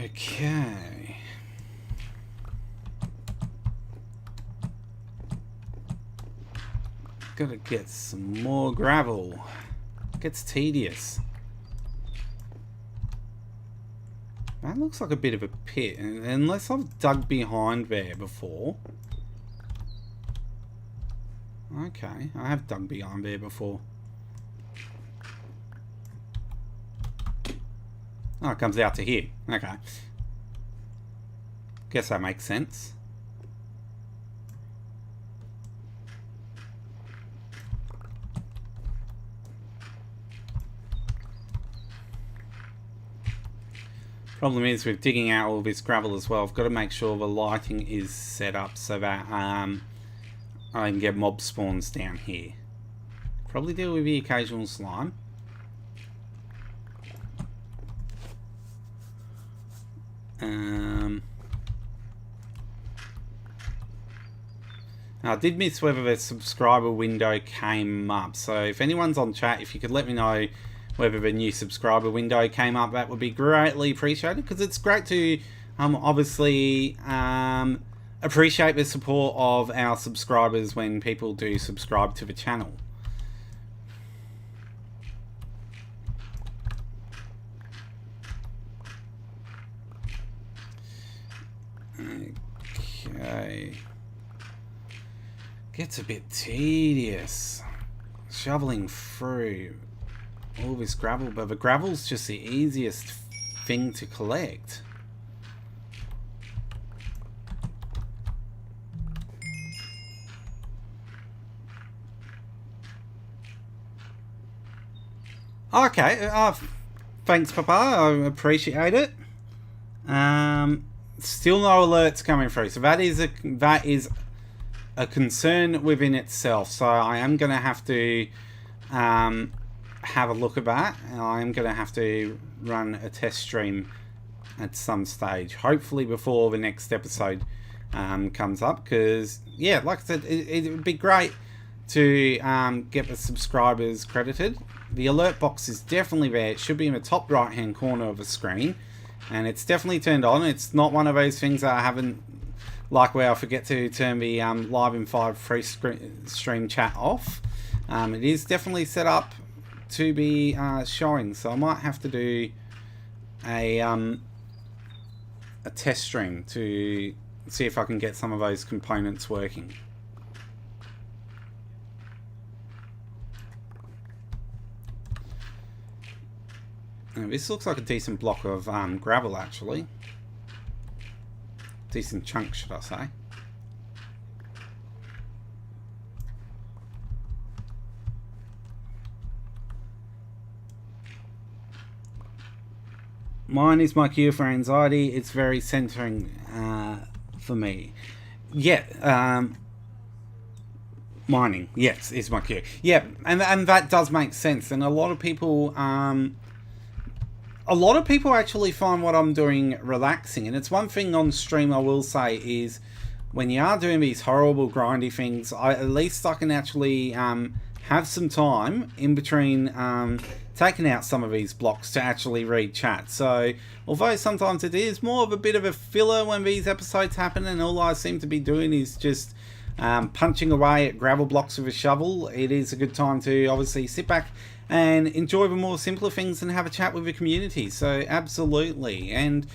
Speaker 1: Okay. Gotta get some more gravel. Gets tedious. That looks like a bit of a pit, unless I've dug behind there before. Okay, I have dug behind there before. Oh, it comes out to here. Okay. Guess that makes sense. Problem is with digging out all this gravel as well, I've got to make sure the lighting is set up so that I can get mob spawns down here. Probably deal with the occasional slime. I did miss whether the subscriber window came up. So if anyone's on chat, if you could let me know whether the new subscriber window came up, that would be greatly appreciated, because it's great to obviously appreciate the support of our subscribers when people do subscribe to the channel. Okay. Gets a bit tedious shoveling through all this gravel, but the gravel's just the easiest thing to collect. Okay, thanks, Papa. I appreciate it. Still no alerts coming through, so that is a concern within itself. So I am going to have to have a look at that. I am going to have to run a test stream at some stage, hopefully before the next episode comes up, because yeah, like I said, it would be great to get the subscribers credited. The alert box is definitely there. It should be in the top right hand corner of the screen, and it's definitely turned on. It's not one of those things that I haven't, like where I forget to turn the live in 5 free stream chat off. It is definitely set up to be showing, so I might have to do a test stream to see if I can get some of those components working. Now, this looks like a decent block of gravel, actually. Decent chunk, should I say. Mine is my cure for anxiety. It's very centering for me. Yeah, mining, yes, is my cue. Yeah, and that does make sense. And a lot of people actually find what I'm doing relaxing. And it's one thing on stream I will say is, when you are doing these horrible grindy things, at least I can actually have some time in between taking out some of these blocks to actually read chat. So although sometimes it is more of a bit of a filler when these episodes happen and all I seem to be doing is just punching away at gravel blocks with a shovel, it is a good time to obviously sit back and enjoy the more simpler things and have a chat with the community. So absolutely. And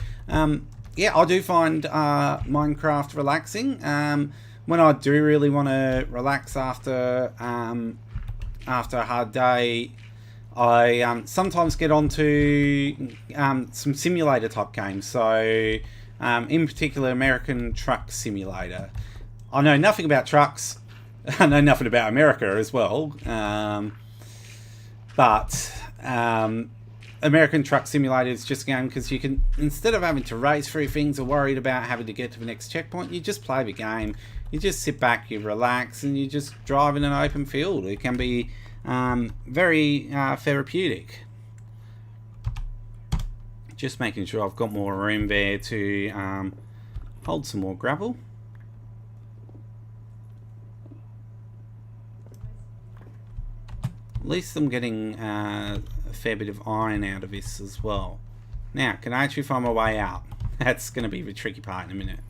Speaker 1: yeah, I do find Minecraft relaxing. When I do really want to relax after a hard day, I sometimes get onto some simulator type games. So in particular, American Truck Simulator. I know nothing about trucks. I know nothing about America as well. But American Truck Simulator is just a game because you can, instead of having to race through things or worried about having to get to the next checkpoint, you just play the game. You just sit back, you relax, and you just drive in an open field. It can be very therapeutic. Just making sure I've got more room there to hold some more gravel. At least I'm getting a fair bit of iron out of this as well. Now, can I actually find my way out? That's going to be the tricky part in a minute.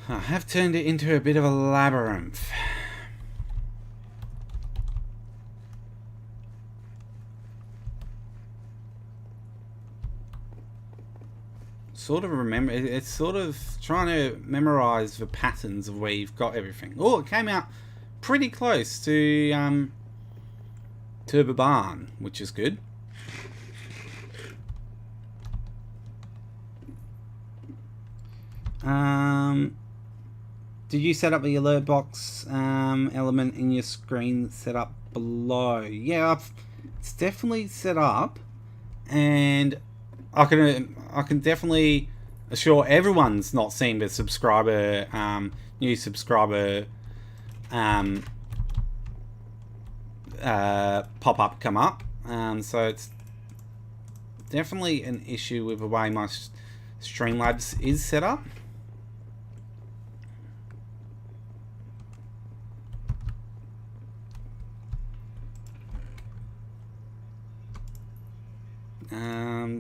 Speaker 1: I have turned it into a bit of a labyrinth. Sort of remember, it's sort of trying to memorize the patterns of where you've got everything. Oh, it came out pretty close to the barn, which is good. Did you set up the alert box element in your screen set up below? Yeah, it's definitely set up, and I can definitely assure everyone's not seeing the subscriber new subscriber pop-up come up. So it's definitely an issue with the way my Streamlabs is set up.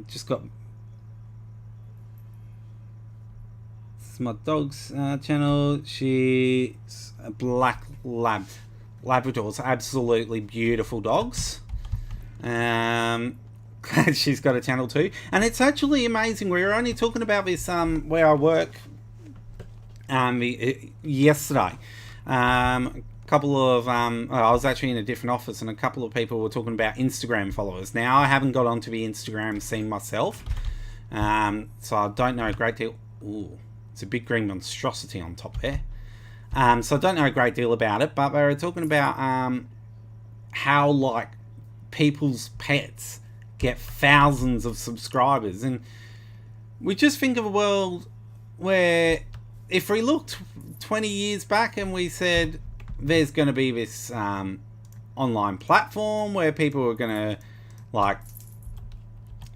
Speaker 1: Just got my dog's channel. She's a black Labradors, absolutely beautiful dogs. She's got a channel too, and it's actually amazing. We were only talking about this where I work yesterday. Couple of I was actually in a different office, and a couple of people were talking about Instagram followers. Now, I haven't got onto the Instagram scene myself, so I don't know a great deal. Ooh, it's a big green monstrosity on top there. So I don't know a great deal about it, but they were talking about how, like, people's pets get thousands of subscribers, and we just think of a world where if we looked 20 years back and we said there's going to be this online platform where people are going to, like,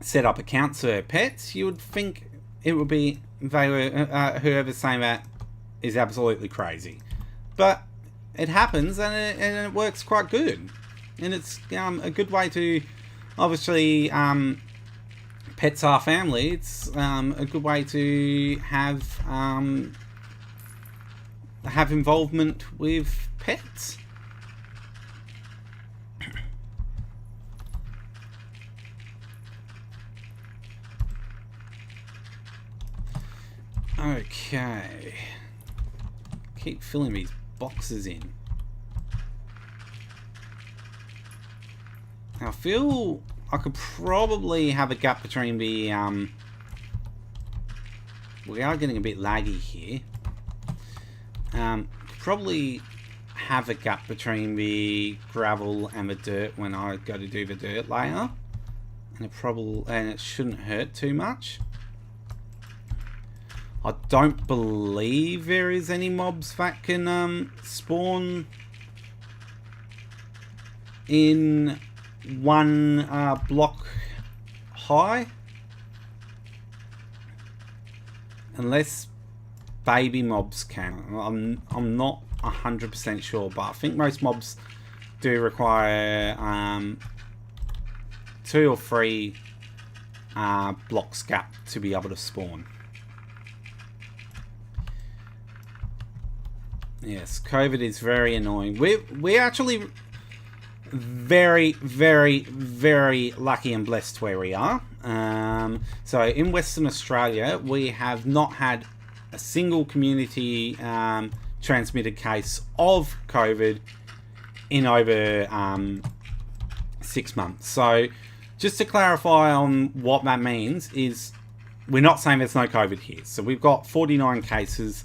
Speaker 1: set up accounts for their pets, you would think it would be whoever's saying that is absolutely crazy. But it happens, and it works quite good, and it's a good way to, obviously, pets are family. It's a good way to have involvement with pets. Okay, keep filling these boxes in. I feel I could probably have a gap between the we are getting a bit laggy here. Probably have a gap between the gravel and the dirt when I go to do the dirt layer, and it shouldn't hurt too much. I don't believe there is any mobs that can spawn in one block high, unless baby mobs can. I'm not 100% sure, but I think most mobs do require 2 or 3 blocks gap to be able to spawn. Yes, COVID is very annoying. We're actually very, very, very lucky and blessed where we are. So in Western Australia, we have not had a single community transmitted case of COVID in over 6 months. So just to clarify on what that means is, we're not saying there's no COVID here. So we've got 49 cases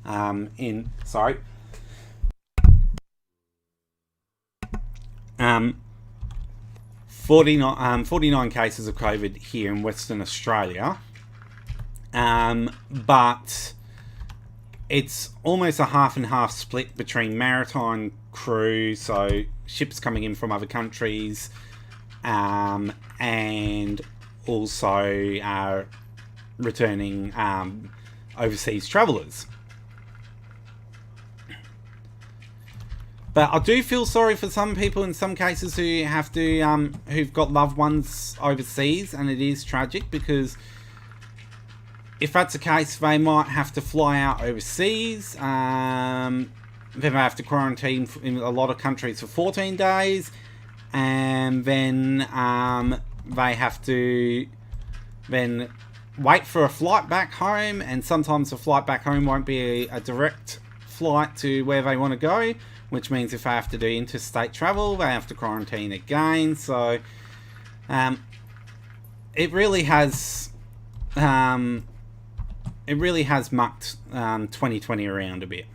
Speaker 1: 49 cases of COVID here in Western Australia, but it's almost a half and half split between maritime crew, so ships coming in from other countries, and also returning overseas travellers. But I do feel sorry for some people in some cases who have to, who've got loved ones overseas, and it is tragic, because if that's the case, they might have to fly out overseas. Then they have to quarantine in a lot of countries for 14 days, and then they have to then wait for a flight back home, and sometimes the flight back home won't be a direct flight to where they want to go, which means if they have to do interstate travel, they have to quarantine again. So it really has mucked 2020 around a bit.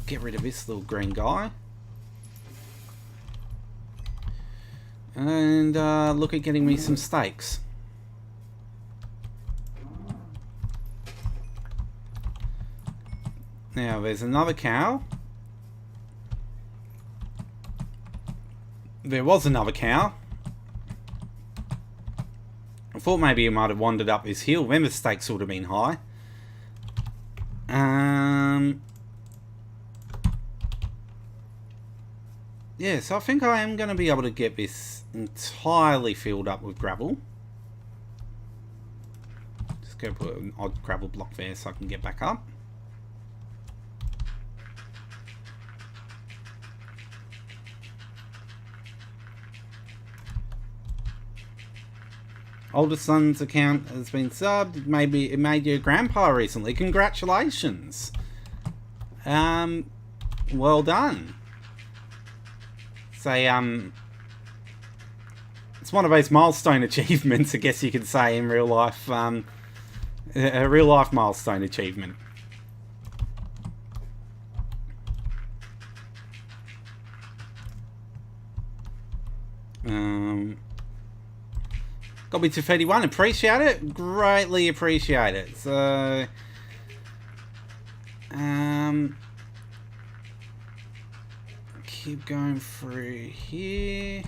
Speaker 1: Get rid of this little green guy, and look at getting me some steaks. Now there's another cow. There was another cow thought maybe he might have wandered up this hill. Then the stakes would have been high. Yeah, so I think I am going to be able to get this entirely filled up with gravel. Just go put an odd gravel block there so I can get back up. Oldest son's account has been subbed. Maybe it made you a grandpa recently. Congratulations. Well done. Say, it's one of those milestone achievements, I guess you could say, in real life. A real life milestone achievement. Got me to 31. Appreciate it. Greatly appreciate it. So, keep going through here.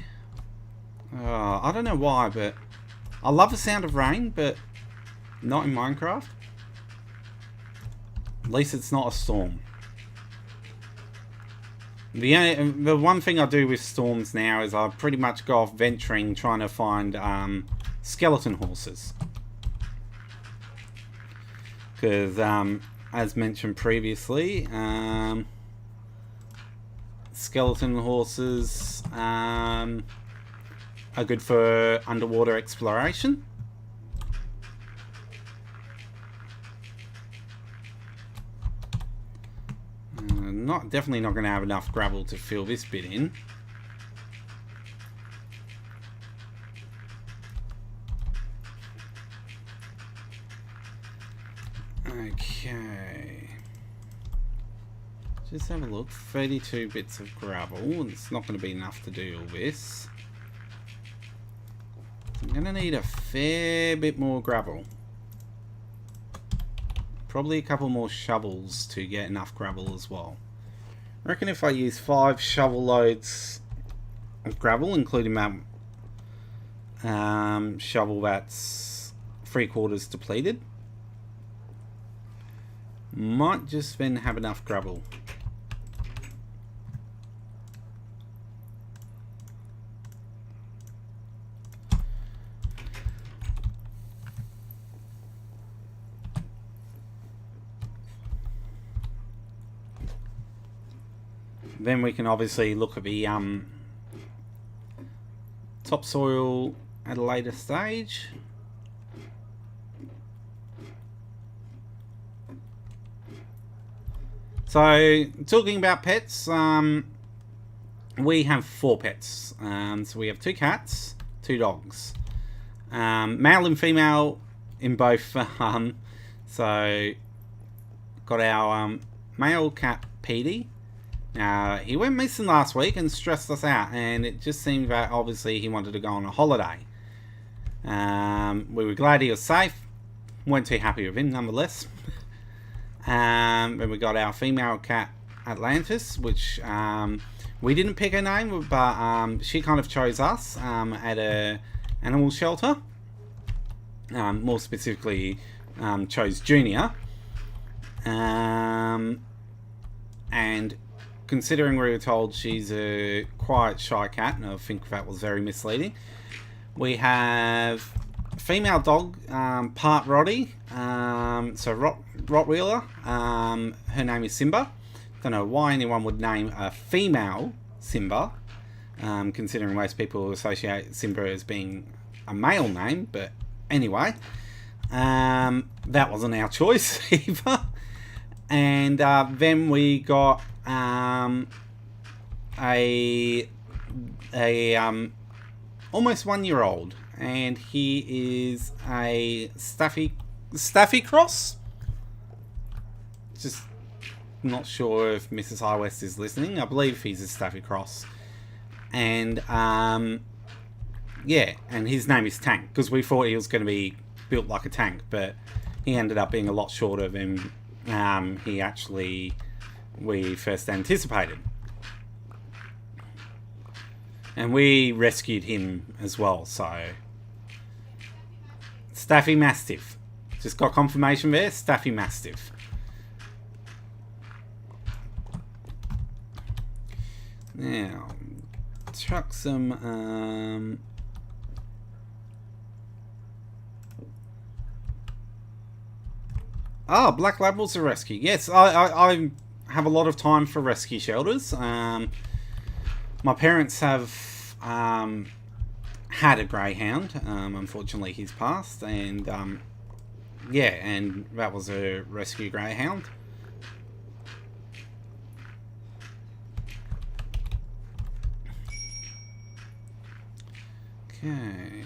Speaker 1: Oh, I don't know why, but I love the sound of rain, but not in Minecraft. At least it's not a storm. The one thing I do with storms now is I pretty much go off venturing, trying to find skeleton horses. Because, as mentioned previously, skeleton horses are good for underwater exploration. Definitely not going to have enough gravel to fill this bit in. Okay. Just have a look. 32 bits of gravel. It's not going to be enough to do all this. I'm going to need a fair bit more gravel. Probably a couple more shovels to get enough gravel as well. I reckon if I use 5 shovel loads of gravel, including that shovel that's 3/4 depleted, might just then have enough gravel. Then we can obviously look at the topsoil at a later stage. So, talking about pets, we have 4 pets. So we have 2 cats, 2 dogs. Male and female in both. So, got our male cat, Petey. Now, he went missing last week and stressed us out, and it just seemed that obviously he wanted to go on a holiday. We were glad he was safe. Weren't too happy with him, nonetheless. Then we got our female cat, Atlantis, which we didn't pick her name, but she kind of chose us at a animal shelter. More specifically, chose Junior. And considering we were told she's a quiet, shy cat, and I think that was very misleading. We have a female dog, part Roddy, so Rottweiler. Her name is Simba. Don't know why anyone would name a female Simba, considering most people associate Simba as being a male name, but anyway, that wasn't our choice either. And then we got a almost 1-year-old, and he is a Staffy Cross. Just not sure if Mrs. High West is listening. I believe he's a Staffy Cross, and yeah, and his name is Tank, because we thought he was going to be built like a tank, but he ended up being a lot shorter than we first anticipated. And we rescued him as well, so Staffy Mastiff. Just got confirmation there. Staffy Mastiff. Now, chuck some... Black Labels are rescue. Yes, I have a lot of time for rescue shelters. My parents have had a greyhound. Unfortunately, he's passed, and yeah, and that was a rescue greyhound. Okay.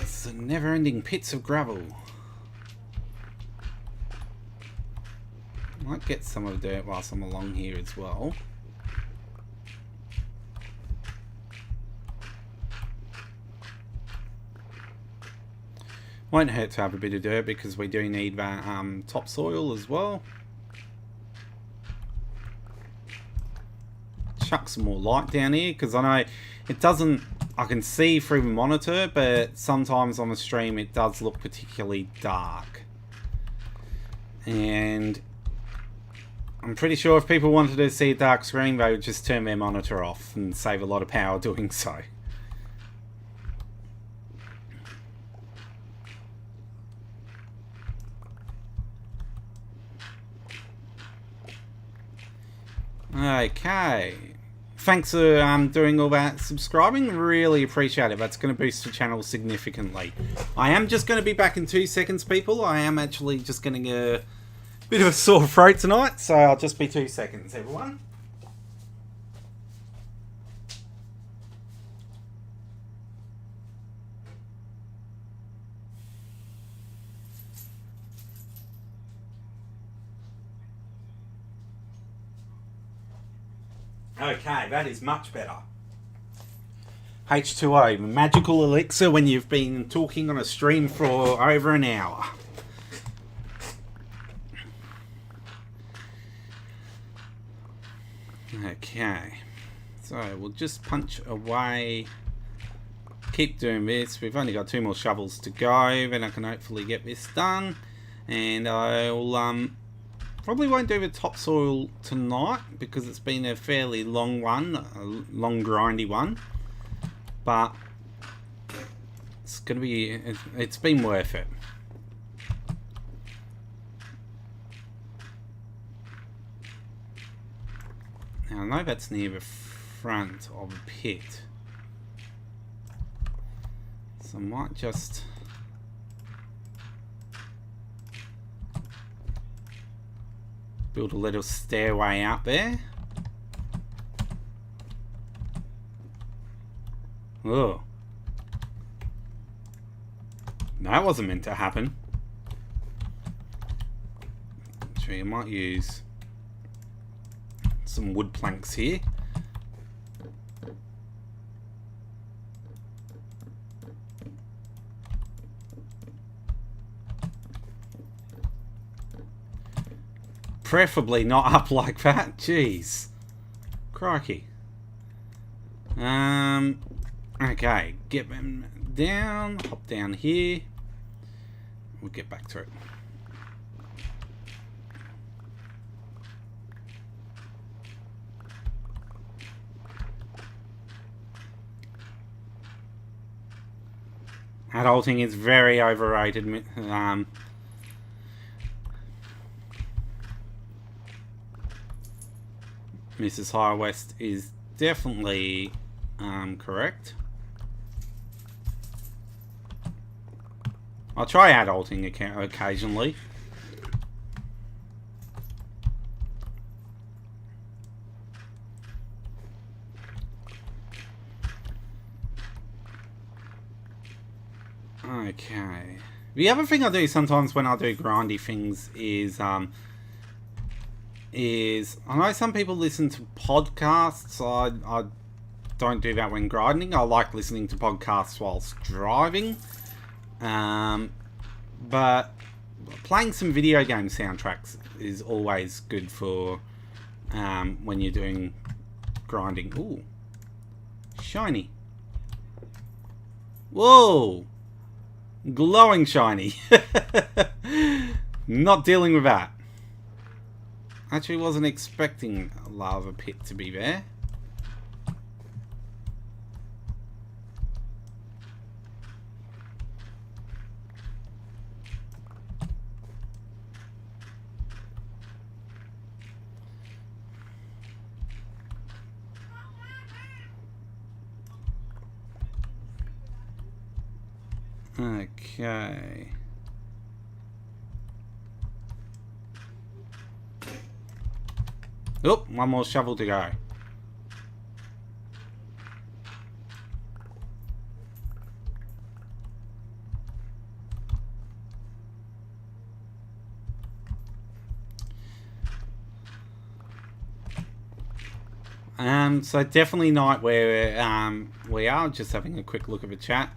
Speaker 1: It's the never-ending pits of gravel. Might get some of the dirt whilst I'm along here as well. Won't hurt to have a bit of dirt because we do need that topsoil as well. Chuck some more light down here because I know it doesn't... I can see through the monitor, but sometimes on the stream it does look particularly dark. And I'm pretty sure if people wanted to see a dark screen, they would just turn their monitor off and save a lot of power doing so. Okay. Thanks for doing all that subscribing. Really appreciate it. That's going to boost the channel significantly. I am just going to be back in 2 seconds, people. I am actually just getting a bit of a sore throat tonight, so I'll just be 2 seconds, everyone. Okay, that is much better. H2O, magical elixir when you've been talking on a stream for over an hour. Okay, so we'll just punch away. Keep doing this. We've only got 2 more shovels to go, then I can hopefully get this done. And I'll probably won't do the topsoil tonight because it's been a fairly long one, a long grindy one. But it's gonna be, it's been worth it. Now I know that's near the front of the pit, so I might just build a little stairway out there. Oh. That wasn't meant to happen. Actually, I might use some wood planks here. Preferably not up like that. Jeez. Crikey. Okay, get them down, hop down here. We'll get back to it. Adulting is very overrated. Mrs. High West is definitely correct. I'll try adulting occasionally. Okay. The other thing I do sometimes when I do grindy things is I know some people listen to podcasts. I don't do that when grinding. I like listening to podcasts whilst driving. But playing some video game soundtracks is always good for when you're doing grinding. Ooh, shiny. Whoa, glowing shiny. Not dealing with that. Actually wasn't expecting a lava pit to be there. Okay. Oh, one more shovel to go. So definitely night where we are. Just having a quick look at the chat.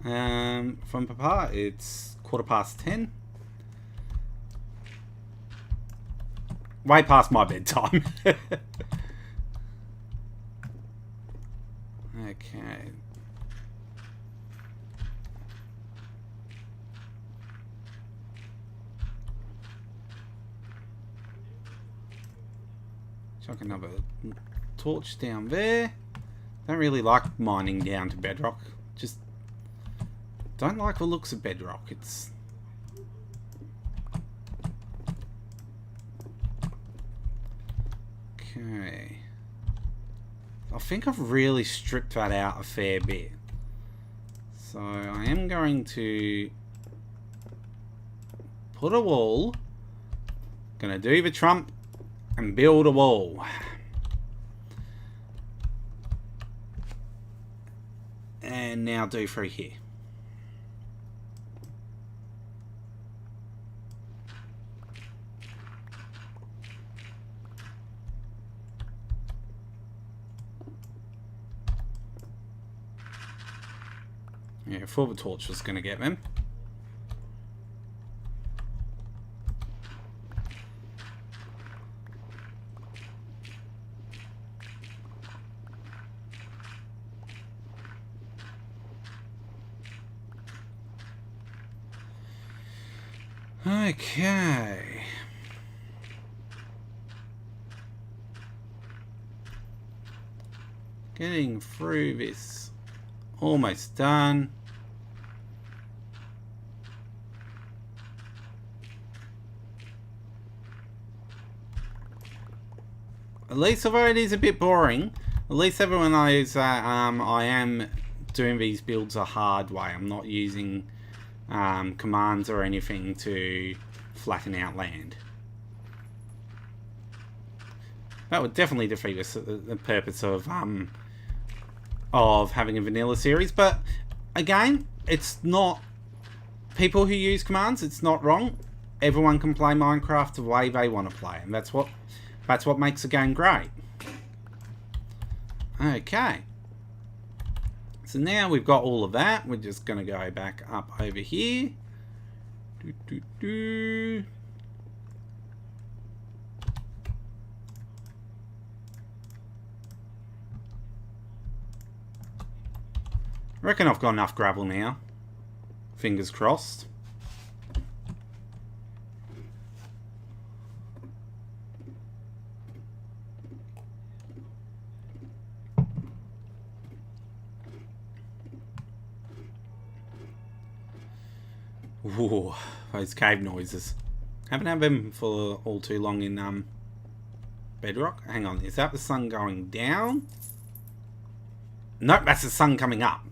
Speaker 1: From Papa, it's 10:15. Way past my bedtime. Okay. Chuck another torch down there. Don't really like mining down to bedrock. Just don't like the looks of bedrock. It's okay. I think I've really stripped that out a fair bit. So I am going to put a wall. Gonna do the Trump and build a wall. And now do through here. Yeah, before the torch was going to get them. Okay. Getting through this. Almost done. At least, although it is a bit boring, at least everyone knows that I am doing these builds a hard way. I'm not using commands or anything to flatten out land. That would definitely defeat the purpose of having a vanilla series. But again, it's not people who use commands. It's not wrong. Everyone can play Minecraft the way they want to play, and that's what makes the game great. Okay. So now we've got all of that. We're just going to go back up over here. Reckon I've got enough gravel now. Fingers crossed. Ooh, those cave noises. Haven't had them for all too long in Bedrock. Hang on, is that the sun going down? Nope, that's the sun coming up.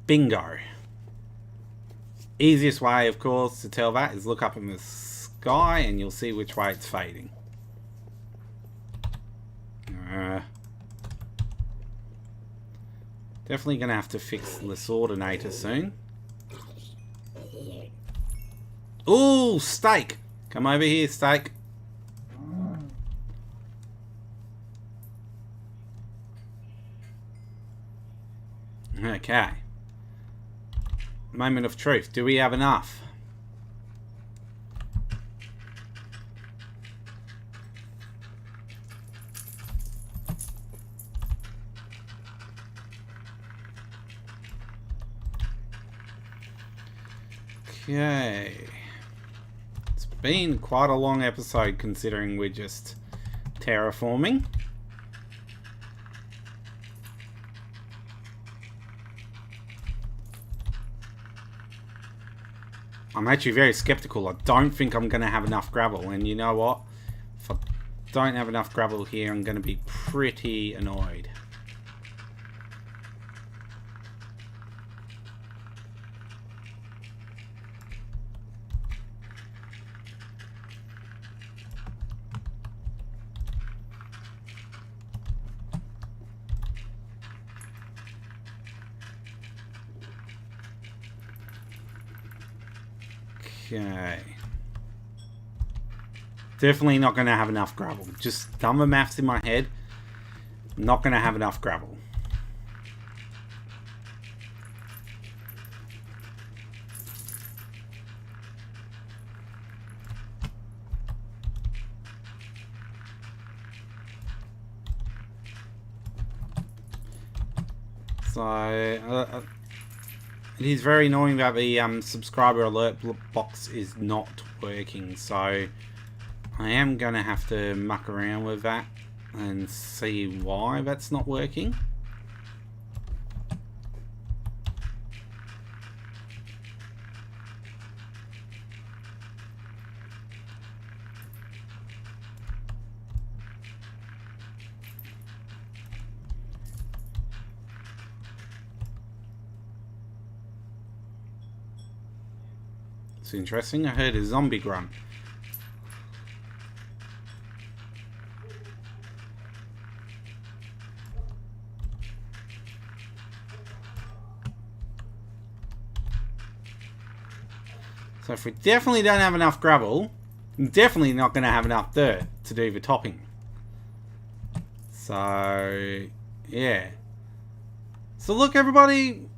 Speaker 1: Bingo. Easiest way, of course, to tell that is look up in the sky and you'll see which way it's fading. Definitely going to have to fix this ordinator soon. Ooh, steak. Come over here, steak. Okay. Moment of truth. Do we have enough? Okay. It's been quite a long episode considering we're just terraforming. I'm actually very skeptical. I don't think I'm going to have enough gravel. And you know what? If I don't have enough gravel here, I'm going to be pretty annoyed. Okay. Definitely not going to have enough gravel. Just done the maths in my head. Not going to have enough gravel. So, it is very annoying that the subscriber alert box is not working, so I am going to have to muck around with that and see why that's not working. It's interesting. I heard a zombie grunt. So if we definitely don't have enough gravel, I'm definitely not going to have enough dirt to do the topping. So, yeah. So look, everybody,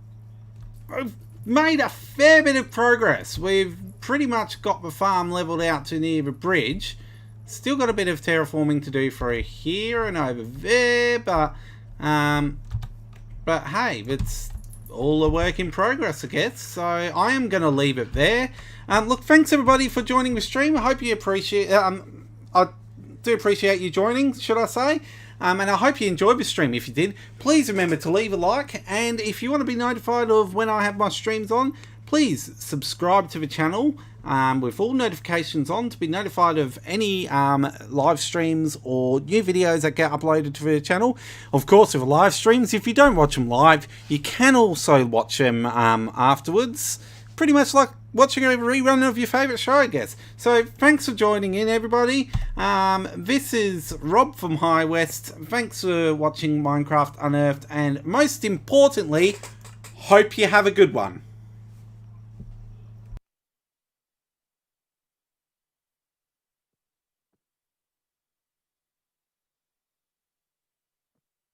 Speaker 1: I've made a fair bit of progress. We've pretty much got the farm leveled out to near the bridge. Still got a bit of terraforming to do for here and over there, but hey, it's all a work in progress, I guess. So I am going to leave it there. Look, thanks everybody for joining the stream. I hope you appreciate. I do appreciate you joining, should I say? And I hope you enjoyed the stream. If you did, please remember to leave a like. And if you want to be notified of when I have my streams on, please subscribe to the channel with all notifications on to be notified of any live streams or new videos that get uploaded to the channel. Of course, with live streams, if you don't watch them live, you can also watch them afterwards. Pretty much like watching a rerun of your favourite show, I guess. So, thanks for joining in, everybody. This is Rob from High West. Thanks for watching Minecraft Unearthed. And most importantly, hope you have a good one.